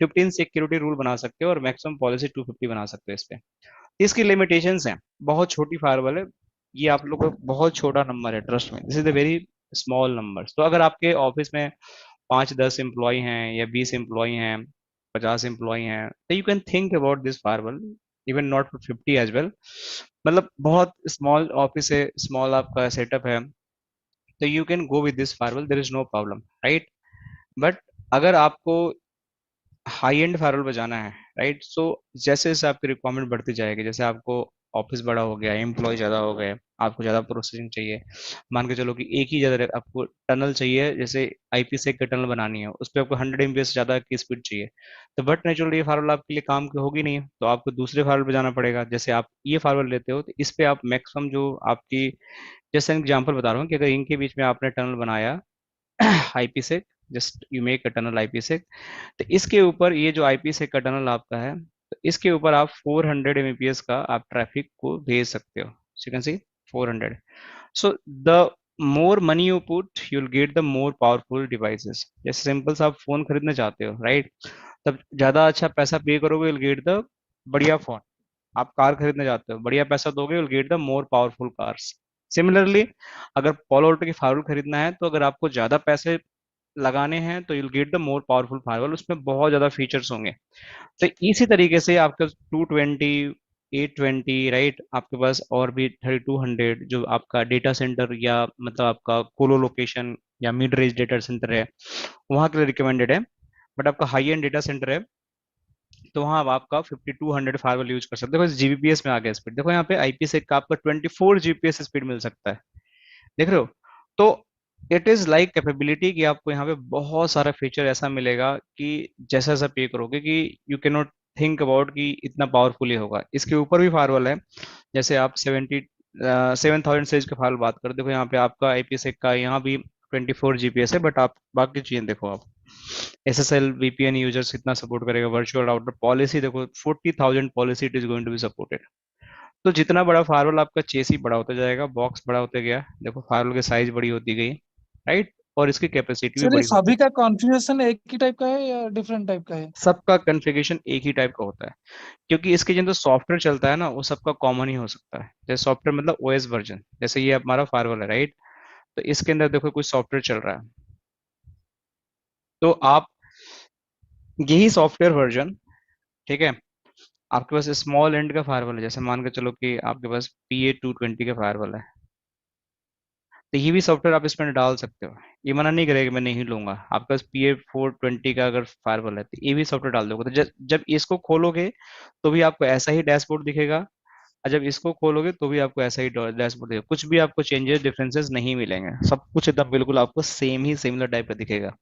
15 सिक्योरिटी रूल बना सकते हो और मैक्सिमम पॉलिसी 250 बना सकते हो इस पे। इसकी लिमिटेशंस हैं, बहुत छोटी फायरवॉल है ये, आप लोग को बहुत छोटा नंबर है, ट्रस्ट में, this is the very small number. तो अगर आपके ऑफिस में 5-10 एम्प्लॉय हैं या 20 एम्प्लॉय हैं, 50 एम्प्लॉय हैं, तो you can think about this firewall, even not for 50 as well. मतलब बहुत स्मॉल ऑफिस है, स्मॉल आपका सेटअप है, तो you can go with this firewall, there is no problem, right. But अगर आपको हाई एंड फायरवॉल बजाना है, राइट, सो जैसे जैसे आपकी रिक्वायरमेंट बढ़ती जाएगी, जैसे आपको ऑफिस बड़ा हो गया, एम्प्लॉय ज्यादा हो गए, आपको ज्यादा प्रोसेसिंग चाहिए, मान के चलो कि एक ही ज्यादा आपको टनल चाहिए, जैसे आईपी से एक टनल बनानी है, उस पर आपको 100 MPS से ज्यादा की स्पीड चाहिए, तो बट नेचुरली ये फायरवॉल आपके लिए काम की होगी नहीं, तो आपको दूसरे फायरवॉल बजाना पड़ेगा। जैसे आप ये फायरवॉल लेते हो तो इस पे आप मैक्सिमम जो आपकी, जैसे एग्जाम्पल बता रहा हूँ कि अगर इनके बीच में आपने टनल बनाया आईपी से, just you make a tunnel IP से, तो इसके ऊपर ये जो आईपी से का टनल आपका है, तो इसके ऊपर आप 400 MPS का आप ट्रैफिक को भेज सकते हो, So you can see 400. So the more money you put, you'll get the more powerful devices. जैसे सिंपल सा आप फोन खरीदना चाहते हो, राइट? तब ज्यादा अच्छा पैसा पे करोगे, you'll get the बढ़िया फोन. आप कार खरीदना चाहते हो, बढ़िया पैसा दोगे, you'll get the more powerful cars. Similarly अगर पोलो ऑल्टो की फायरवॉल खरीदना है, तो अगर आपको ज्यादा पैसे लगाने हैं तो you'll get the more powerful firewall. उसमें बहुत ज्यादा फीचर्स होंगे. तो इसी तरीके से आपका 220, 820, राइट, आपके पास और भी 3200 जो आपका डेटा सेंटर या मतलब आपका कोलो लोकेशन या मिड रेंज डेटा सेंटर है, वहां के लिए रिकमेंडेड है. बट आपका हाई एंड डेटा सेंटर है, तो वहां आप आपका 5200 फायरवॉल यूज कर सकते हो. देखो जीबीपीएस में आ गया स्पीड. देखो यहाँ पे आईपी6 का आपका 24 जीबीपीएस स्पीड मिल सकता है. देख रहे हो? तो इट इज लाइक कैपेबिलिटी कि आपको यहाँ पे बहुत सारा फीचर ऐसा मिलेगा कि जैसा जैसा पे करोगे कि you can not think about कि इतना पावरफुल होगा. इसके ऊपर भी फायरवॉल है. जैसे आप 7000 सीरीज के फायरवॉल बात करो, देखो यहाँ पे आपका आईपी6 का यहाँ भी 24 जीपीएस है. बट आप बाकी चीजें देखो, आप SSL VPN यूजर्स कितना सपोर्ट करेगा, वर्चुअल राउटर पॉलिसी देखो 40,000 policy it is going to be supported. तो जितना बड़ा फायरवॉल आपका चेसी बड़ा होता जाएगा, बॉक्स बड़ा होता गया, देखो फायरवॉल की साइज बड़ी होती गई, राइट, और इसकी कैपेसिटी भी सर ये बड़ी होती सभी का कॉन्फ़िगरेशन एक ही टाइप का है या डिफरेंट टाइप का है? है. सबका कॉन्फ़िगरेशन एक ही टाइप का होता है, क्योंकि इसके जो सॉफ्टवेयर चलता है ना, वो सबका कॉमन ही हो सकता है. जैसे सॉफ्टवेयर मतलब OS वर्जन, जैसे ये हमारा फायरवॉल है, राइट, तो इसके अंदर देखो कोई सॉफ्टवेयर चल रहा है, तो आप यही सॉफ्टवेयर वर्जन, ठीक है, आपके पास स्मॉल एंड का फायरवॉल है, जैसे मान के चलो कि आपके पास PA220 का फायरवॉल है, तो ये भी सॉफ्टवेयर आप इसमें डाल सकते हो. ये मना नहीं करेगा मैं नहीं लूंगा. आपके पास PA420 का अगर फायरवॉल है, तो ये भी सॉफ्टवेयर डाल दोगे, तो जब इसको खोलोगे तो भी आपको ऐसा ही डैशबोर्ड दिखेगा, और जब इसको खोलोगे तो भी आपको ऐसा ही डैशबोर्ड दिखेगा. कुछ भी आपको चेंजेस डिफरेंसेस नहीं मिलेंगे, सब कुछ एकदम बिल्कुल आपको सेम ही सिमिलर टाइप का दिखेगा.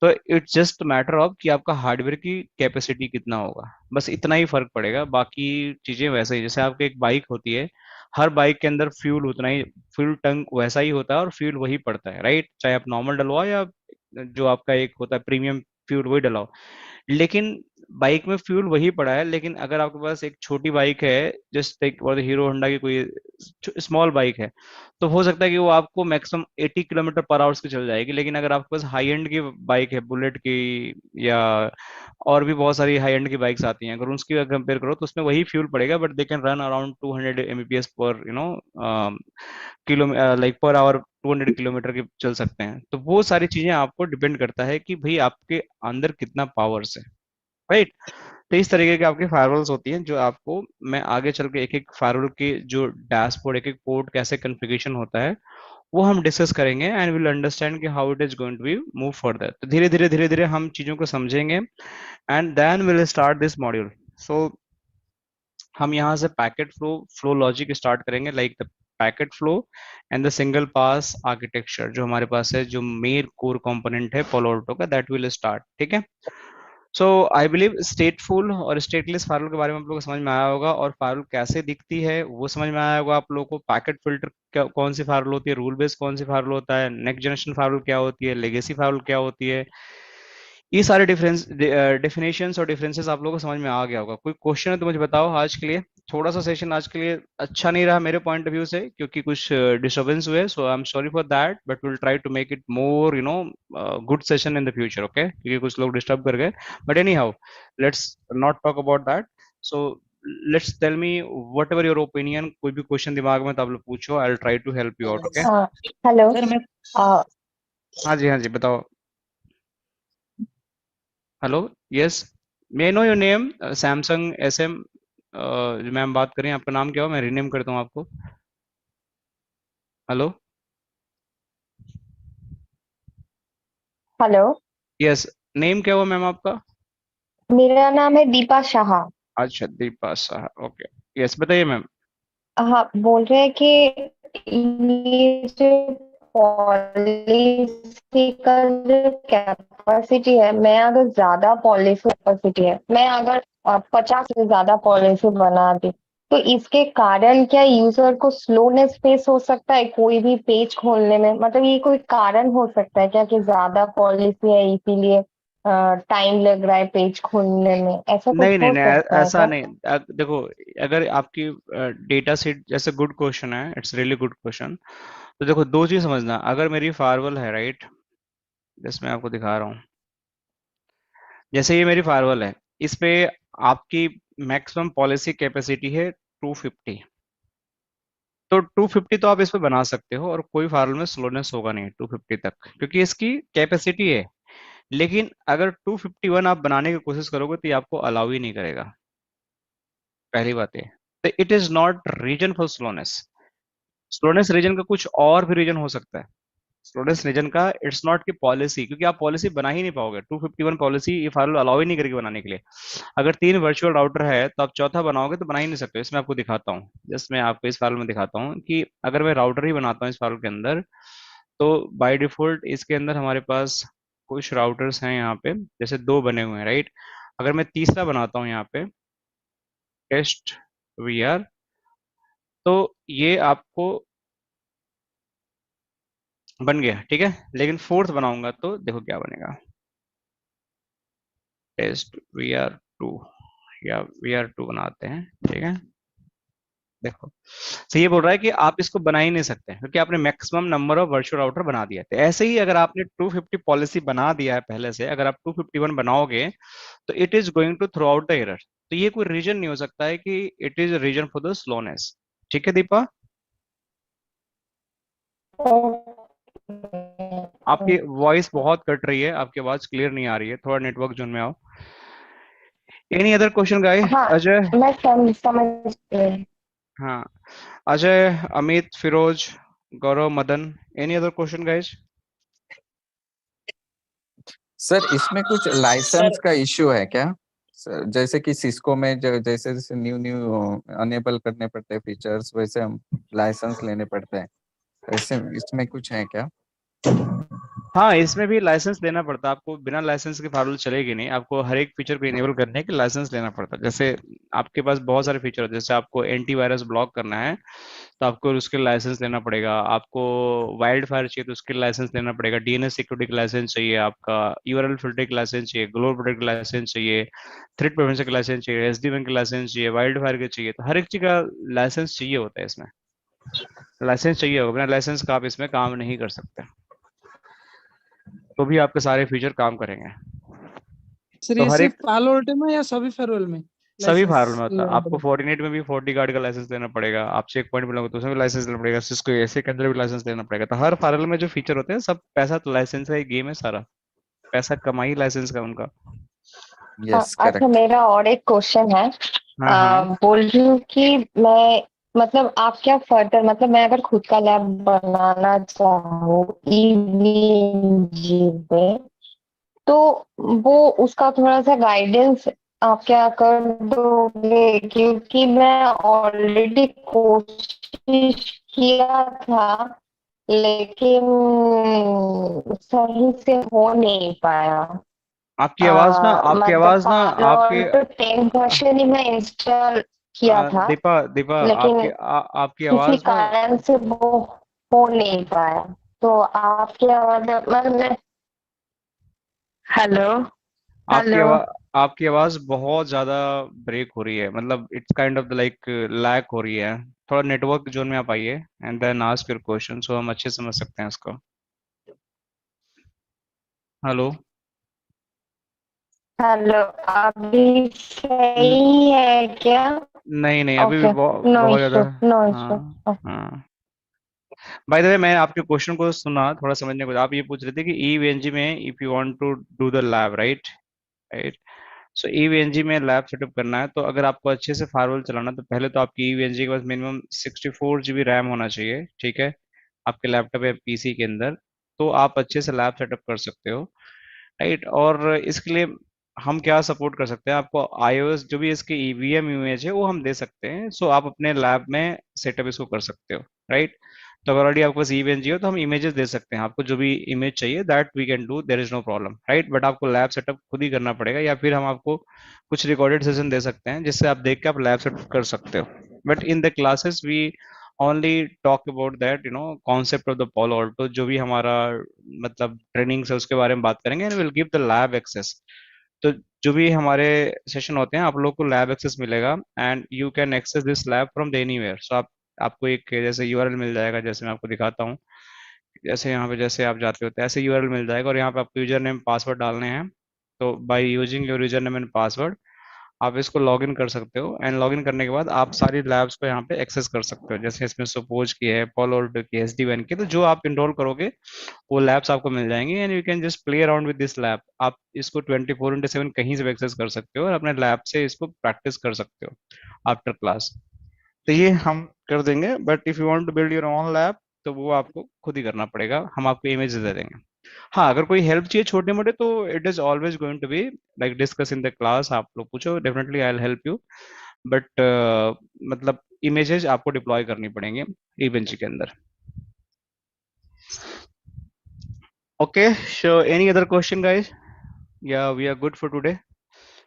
तो इट्स जस्ट मैटर ऑफ कि आपका हार्डवेयर की कैपेसिटी कितना होगा, बस इतना ही फर्क पड़ेगा. बाकी चीजें वैसे ही, जैसे आपकी एक बाइक होती है, हर बाइक के अंदर फ्यूल उतना ही, फ्यूल टंक वैसा ही होता है और फ्यूल वही पड़ता है, राइट, चाहे आप नॉर्मल डलवाओ या जो आपका एक होता है प्रीमियम फ्यूल वही डलाओ. लेकिन बाइक में फ्यूल वही पड़ा है. लेकिन अगर आपके पास एक छोटी बाइक है, जस्ट एक और हीरो होंडा की कोई स्मॉल बाइक है, तो हो सकता है कि वो आपको मैक्सिमम 80 किलोमीटर पर आवर्स की चल जाएगी. लेकिन अगर आपके पास हाई एंड की बाइक है, बुलेट की या और भी बहुत सारी हाई एंड की बाइक्स आती हैं, अगर उसकी कंपेयर करो तो उसमें वही फ्यूल पड़ेगा, but they can run around 200 mbps पर kilo, like per hour 200 kilometre के चल सकते हैं. तो वो सारी चीजें आपको डिपेंड करता है कि भाई आपके अंदर कितना पावर्स है, राइट. तो इस तरीके की आपकी फायरवॉल्स होती हैं, जो आपको मैं आगे चल के एक एक फायरवॉल के जो डैशबोर्ड, एक एक पोर्ट कैसे कॉन्फ़िगरेशन होता है, वो हम डिस्कस करेंगे एंड विल अंडरस्टैंड कि how it is going to be move further. तो धीरे धीरे हम चीजों को समझेंगे and then will start this module. So हम यहाँ से पैकेट फ्लो लॉजिक स्टार्ट करेंगे, like the packet flow and the single pass architecture जो हमारे पास है, जो मेन कोर कंपोनेंट है पोलो ऑल्टो का, दैट विल स्टार्ट. ठीक है. सो आई बिलीव स्टेटफुल और स्टेटलेस फायरवॉल के बारे में आप लोगों को समझ में आया होगा, और फायरवॉल कैसे दिखती है वो समझ में आया होगा आप लोगों को. पैकेट फिल्टर कौन सी फायरवॉल होती है, रूल बेस्ड कौन सी फायरवॉल होता है, नेक्स्ट जनरेशन फायरवॉल क्या होती है, लेगेसी फायरवॉल क्या होती है, ये सारे डेफिनेशंस और डिफरेंसेस आप लोगों को समझ में आ गया होगा. कोई क्वेश्चन है तो मुझे बताओ. आज के लिए थोड़ा सा सेशन आज के लिए अच्छा नहीं रहा मेरे पॉइंट ऑफ व्यू से, क्योंकि कुछ डिस्टर्बेंस हुए, so I am sorry for that, but will try to make it more good session in the future. Okay, क्योंकि कुछ लोग डिस्टर्ब कर गए. But anyhow, let's not talk about that. So let's tell me whatever your opinion. कोई भी question दिमाग में तो आप लोग पूछो, I will try to help you out. Okay. Hello sir मैं हाँ जी बताओ. Hello, yes, may know your name. Samsung SM ma'am बात करें, आपका नाम क्या हो, मैं रीनेम करता हूँ आपको. हेलो, हेलो यस, नेम क्या हुआ मैम आपका? मेरा नाम है दीपा शाह. अच्छा, दीपा शाह. ओके, यस, बताइए मैम. हाँ, बोल रहे हैं कि ये जो पॉलिसी का जो कैपेसिटी है, मैं अगर ज्यादा पॉलिसी कैपेसिटी है, मैं अगर 50 से ज्यादा पॉलिसी बना दी, तो इसके कारण क्या यूजर को स्लोनेस फेस हो सकता है कोई भी पेज खोलने में? मतलब ये कोई कारण हो सकता है क्या कि ज्यादा पॉलिसी है इसीलिए टाइम लग रहा है पेज खोलने में, ऐसा कुछ नहीं नहीं हो नहीं सकता है ऐसा क्या? नहीं। देखो, अगर आपकी डेटा सेट जैसे गुड क्वेश्चन है, इट्स रियली गुड क्वेश्चन। तो देखो, दो चीज समझना, अगर मेरी फारवल है, राइट, जैसे मैं आपको दिखा रहा हूँ, जैसे ये मेरी फारवल है, इस पे आपकी मैक्सिमम पॉलिसी कैपेसिटी है 250। तो 250 तो आप इस पे बना सकते हो और कोई फार्मूला में स्लोनेस होगा नहीं 250 तक, क्योंकि इसकी कैपेसिटी है। लेकिन अगर 251 आप बनाने की कोशिश करोगे तो ये आपको अलाउ ही नहीं करेगा। पहली बात है, तो it is not reason for slowness. Slowness reason का कुछ और भी रीजन हो सकता है। स्लोनेस रीजन का इट्स नॉट की पॉलिसी, क्योंकि आप पॉलिसी बना ही नहीं पाओगे। 251 पॉलिसी ये फार्मूला अलाउ ही नहीं करेगी बनाने के लिए। अगर 3 वर्चुअल राउटर है तो आप चौथा बनाओगे तो बना ही नहीं सकते। इसमें आपको दिखाता हूँ, जस्ट मैं आपको इस फाइल में दिखाता हूँ कि अगर मैं राउटर ही बनाता हूँ इस फाइल के अंदर, तो बाय डिफॉल्ट इसके अंदर हमारे पास कुछ राउटर्स हैं यहाँ पे, जैसे 2 बने हुए हैं, राइट। अगर मैं तीसरा बनाता हूँ यहाँ पे टेस्ट वीआर, तो ये आपको बन गया, ठीक है। लेकिन फोर्थ बनाऊंगा तो देखो क्या बनेगा, टेस्ट वीआर 2, या वीआर 2 बनाते हैं, ठीक है। देखो, तो ये बोल रहा है कि आप इसको बना ही नहीं सकते क्योंकि आपने maximum number of virtual router बना दिया है। तो ऐसे ही अगर आपने 250 पॉलिसी बना दिया है पहले से, अगर आप 251 बनाओगे तो it is going to throw out the error. तो ये कोई रीजन नहीं हो सकता है कि it is reason for the slowness. ठीक है दीपा, आपकी वॉइस बहुत कट रही है, आपकी आवाज क्लियर नहीं आ रही है, थोड़ा नेटवर्क जोन में आओ। Any other question guy? हाँ, अजय? मैं समझ गई। हाँ, Ajay, Amit, Firoz, Gaurav, Madan, any other question guys? Sir इसमें कुछ लाइसेंस का इश्यू है क्या सर? जैसे कि सिस्को में जैसे जैसे न्यू न्यू अनेबल करने पड़ते हैं फीचर्स, वैसे हम लाइसेंस लेने पड़ते हैं, वैसे इसमें कुछ है क्या? हाँ, इसमें भी लाइसेंस लेना पड़ता है आपको। बिना लाइसेंस के फार्मूला चलेगी नहीं, आपको हर एक फीचर को इनेबल करने के लाइसेंस लेना पड़ता है। जैसे आपके पास बहुत सारे फीचर होते हैं, जैसे आपको एंटीवायरस ब्लॉक करना है तो आपको उसके लाइसेंस लेना पड़ेगा। आपको वाइल्ड फायर चाहिए तो उसके लाइसेंस लेना पड़ेगा। डीएनएस सिक्योरिटी का लाइसेंस चाहिए, आपका यूआरएल फिल्टर का लाइसेंस चाहिए, ग्लोबल प्रोटेक्ट का लाइसेंस चाहिए, थ्रेट प्रिवेंशन का लाइसेंस चाहिए, एसडीएन का लाइसेंस चाहिए, वाइल्ड फायर का चाहिए। तो हर एक चीज का लाइसेंस चाहिए होता है इसमें। लाइसेंस चाहिए होगा, बिना लाइसेंस का आप इसमें काम नहीं कर सकते, तो भी आपके सारे फीचर काम करेंगे। सर तो ये हर सिर्फ एक, पालो अल्टो में या सभी फेयरवेल में सभी लाइसेंस फार्मूला में होता है। लेना आपको पड़ेगा? फोर्टिनेट में भी 40 गार्ड का लाइसेंस लेना पड़ेगा, आप चेक पॉइंट मिलोगे तो उसमें भी लाइसेंस लेना पड़ेगा, सिस्को ऐसे के अंदर भी लाइसेंस लेना पड़ेगा। तो हर फार्मूला में जो फीचर होते हैं सब पैसा तो लाइसेंस का ही गेम है सारा, पैसा कमाई लाइसेंस का उनका। यस अच्छा, करेक्ट। मेरा और एक क्वेश्चन है। हाँ हाँ। बोल रही हूँ कि मैं, मतलब आप क्या फर्दर, मतलब मैं अगर खुद का लैब बनाना चाहूँ ईवीएमजी में, तो वो उसका थोड़ा सा गाइडेंस आप क्या कर दोगे? क्योंकि मैं ऑलरेडी कोशिश किया था, लेकिन सही से हो नहीं पाया। आपकी आवाज ना, आपकी मतलब आवाज ना, पालो आपकी ऑल्टो 10 वर्जन ही मैं इंस्टॉल किया था, दीपा दीपा, लेकिन आपकी किसी आवाज ना, कारण से वो हो नहीं पाया। तो आप क्या, मतलब हेलो आपकी हेलो। आवाज, आपकी आवाज बहुत ज्यादा ब्रेक हो रही है, मतलब it's kind of like lag हो रही है। थोड़ा नेटवर्क जोन में आप आइए and then ask your question, so हम अच्छे से समझ सकते हैं इसको। हेलो? हेलो, अभी सही है क्या? नहीं नहीं, अभी भी ओके, नो बहुत ज्यादा। Issue, no issue. हाँ हाँ। बाय द वे, मैं आपके क्वेश्चन को सुना, थोड़ा समझने को, आप ये पूछ रहे थे कि ईवीएनजी में if you want to do the lab, right, right. So EVNG में लैब सेटअप करना है तो अगर आपको अच्छे से फायरवॉल चलाना है तो पहले तो आपकी ईवीएनजी के पास मिनिमम 64 GB रैम होना चाहिए, ठीक है, आपके लैपटॉप या पीसी के अंदर। तो आप अच्छे से लैब सेटअप कर सकते हो, राइट। और इसके लिए हम क्या सपोर्ट कर सकते हैं, आपको आईओएस जो भी इसकी ईवीएम इमेज है वो हम दे सकते हैं, सो आप अपने लैब में सेटअप इसको कर सकते हो, राइट। तो अगर ऑलरेडी आपके पास ईवीएनजी हो तो हम इमेजेस दे सकते हैं, आपको जो भी इमेज चाहिए that we can do, there is no problem, right. But आपको लैब सेटअप खुद ही करना पड़ेगा, या फिर हम आपको कुछ रिकॉर्डेड सेशन दे सकते हैं जिससे आप देख के आप लैब सेटअप कर सकते हो। But in the classes we only talk about that, concept of the Palo Alto, जो भी हमारा मतलब ट्रेनिंग है उसके बारे में बात करेंगे, and we'll give the lab access. तो जो भी हमारे सेशन होते हैं आप लोग को लैब एक्सेस मिलेगा, and you can access this lab from the anywhere. So आपको एक जैसे यूआरएल मिल जाएगा, जैसे मैं आपको दिखाता हूँ, जैसे यहाँ पे जैसे आप जाते होते हैं ऐसे यूआरएल मिल जाएगा, और यहाँ पे आपको यूजर नेम पासवर्ड डालने हैं. तो by using your user name and password आप इसको लॉगिन कर सकते हो, एंड लॉगिन करने के बाद आप सारी लैब्स को यहाँ पे एक्सेस कर सकते हो. जैसे इसमें सपोज की है, Palo Alto की, SD-WAN की, तो जो आप इनरोल करोगे वो लैब्स आपको मिल जाएंगी, and you can just play around with this lab. आप इसको 24/7 कहीं से भी एक्सेस कर सकते हो और अपने लैब से इसको प्रैक्टिस कर सकते हो आफ्टर क्लास. तो ये हम कर देंगे, but if you want to build your own lab तो वो आपको खुद ही करना पड़ेगा, हम आपको इमेज दे देंगे. हाँ, अगर कोई हेल्प चाहिए छोटे मोटे तो it is always going to be like discuss in the class. आप लोग पूछो, definitely I will help you, but मतलब इमेजेस आपको डिप्लॉय करनी पड़ेंगे इवेंट के अंदर. Okay, so any other question guys, या we are good for today.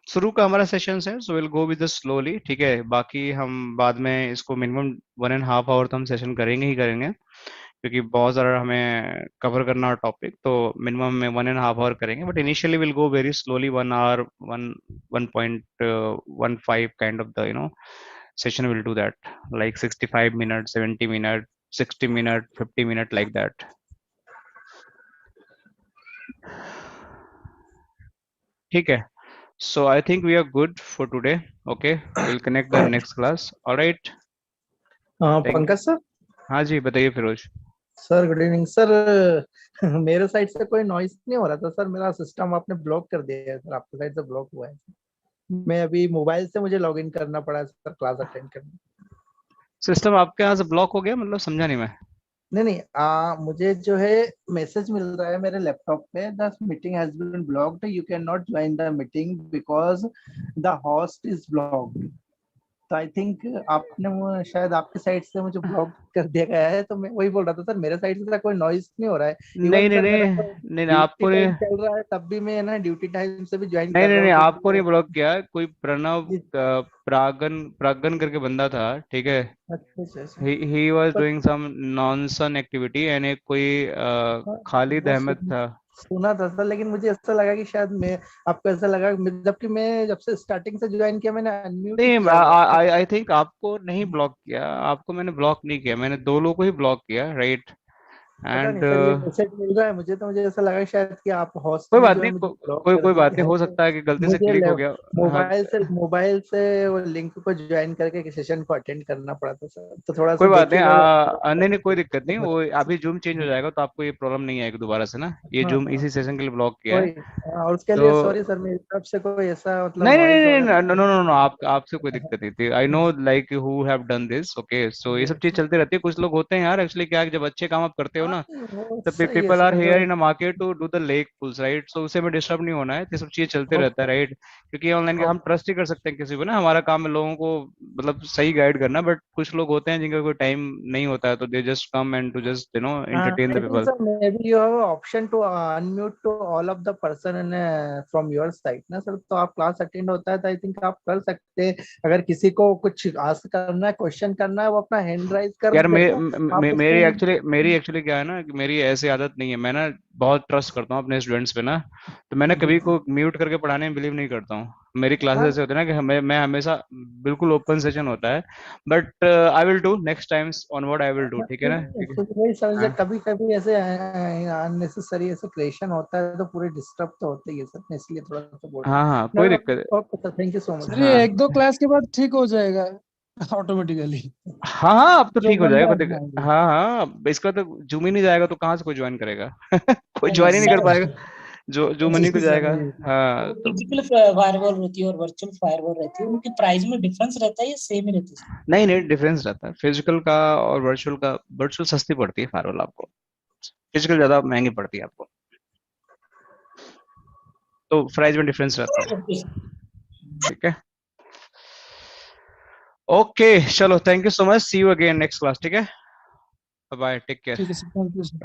शुरू का हमारा सेशन है, so will go with slowly, ठीक है. बाकी हम बाद में इसको मिनिमम 1.5 आवर तो हम सेशन करेंगे ही करेंगे, क्योंकि बहुत सारा हमें कवर करना टॉपिक, तो मिनिमम में 1.5 आवर करेंगे. But initially will go very slowly, 1 hour 1.15 kind of the session will do that, like 65 minutes, 70 minutes, 60 minutes, 50 minutes, like that. ठीक है. So I think we are good for today. Okay, we'll connect the next class. All right. Pankaj sir. हाँ जी, बताइए Firoz. Sir good evening sir. मेरे side से कोई noise नहीं हो रहा था सर, मेरा सिस्टम आपने ब्लॉक कर दिया है सर, आपके साइड से ब्लॉक हुआ है. मैं अभी मोबाइल से मुझे लॉगिन करना पड़ा सर क्लास अटेंड करने. सिस्टम आपके यहाँ से ब्लॉक हो गया, मतलब समझा नहीं मैं. नहीं, मुझे जो है मैसेज मिल रहा है मेरे लैपटॉप पे, the meeting has been blocked, you can not join the meeting because the host is blocked. तो आई थिंक आपने शायद आपके साइड से मुझे ब्लॉक कर दिया गया है, तो मैं वही बोल रहा था सर, मेरे साइड से कोई नॉइस नहीं हो रहा है. नहीं, आपको नहीं चल रहा है तब भी मैं ना ड्यूटी टाइम से भी ज्वाइन कर नहीं रहा हूँ. नहीं आपको नहीं ब्लॉक किया. कोई प्रणव प्रागन करके बंदा था, ठीक है. अच्छा. he was doing some nonsense activity, and एक कोई खालिद अहमद था. सुना था सर, लेकिन मुझे ऐसा लगा कि शायद मैं आपको ऐसा लगा, जबकि मैं जब से स्टार्टिंग से ज्वाइन किया मैंने अनम्यूट नहीं, किया हुआ है. आई थिंक आपको नहीं ब्लॉक किया, आपको मैंने ब्लॉक नहीं किया, मैंने 2 लोगों को ही ब्लॉक किया, राइट. पता एंड नहीं सर, ये मैसेज मिल रहा है मुझे, तो मुझे ऐसा लगा शायद कि आप होस्ट कोई ने बात जो है नहीं, मुझे ब्लॉक कोई कर बात दिया नहीं, हो है. सकता है कि गलती से मुझे क्लिक हो गया. मोबाइल से वो लिंक को ज्वाइन करके सेशन को अटेंड करना पड़ा था सर, तो थोड़ा कोई सा बात देखिए. नहीं, नहीं कोई दिक्कत नहीं. वो अभी जूम चेंज हो जाएगा तो आपको ये प्रॉब्लम नहीं आएगी दोबारा से ना. ये जूम इसी सेशन के लिए ब्लॉक किया है. और उसके लिए सॉरी सर, मेरी तरफ से कोई ऐसा मतलब नहीं नॉइज नहीं वगैरह. नो नो नो नो, आपसे कोई दिक्कत नहीं थी. I know like who have done this. Okay, so ये सब चीज चलती रहती है. कुछ लोग होते हैं यार, एक्चुअली क्या है, जब अच्छे काम आप करते हो ना, तो people are here in a market to do the leg pulls, right. So उसे में डिस्टर्ब नहीं होना है, ये सब चीजें चलते रहता है, राइट. क्योंकि ऑनलाइन हम ट्रस्ट ही कर सकते हैं किसी को ना. हमारा काम है लोगों को मतलब सही गाइड करना, बट कुछ लोग होते हैं जिनका कोई टाइम नहीं होता है, तो they just come and to just entertain the people. maybe you have an option to unmute to all of the person from your side ना सर, तो आप क्लास अटेंड होता है तो आई थिंक आप कर सकते हैं. अगर किसी को कुछ आस्क करना है, क्वेश्चन करना है, वो अपना हैंड राइज कर यार देगा. मेरी एक्चुअली क्या है ना कि मेरी ऐसी आदत नहीं है. मैं ना बहुत ट्रस्ट करता हूँ अपने स्टूडेंट्स पे ना, तो मैंने कभी को म्यूट करके पढ़ाने में बिलीव नहीं करता हूँ. मेरी क्लासेस ऐसे होते हैं ना कि मैं हमेशा बिल्कुल ओपन सेशन होता है. But I will do next times onward, I will do, ठीक है ना. वही समझे, कभी कभी ऐसे अननेसेसरी ऐसे क्रिएशन होता है तो पूरे डिस्टर्ब तो होते ही है सर, इसलिए थोड़ा सा बोल. हाँ, कोई दिक्कत है. Okay sir, thank you so much. Sir ये 1-2 क्लास के बाद ठीक हो जाएगा ऑटोमेटिकली. हाँ, अब तो जो ठीक हो जाएगा. बंदा अपना हाँ, इसका तो जूम ही नहीं जाएगा तो कहाँ से कोई ज्वाइन करेगा. कोई ज्वाइन ही नहीं कर पाएगा, जो मनी को जाएगा. हाँ, तो फिजिकल फायरवॉल रहती है और वर्चुअल फायरवॉल रहती है, उनकी प्राइस में डिफरेंस रहता है या सेम ही रहती है? नहीं डिफरेंस रहता है. फिजिकल का और वर्चुअल सस्ती पड़ती है फायरवॉल आपको, फिजिकल ज्यादा महंगी पड़ती है आपको, तो प्राइस में डिफरेंस रहता है. ठीक है, ओके, चलो, thank you so much. See you again next class. ठीक है, बाय, टेक केयर. ठीक है सर, थैंक यू सर.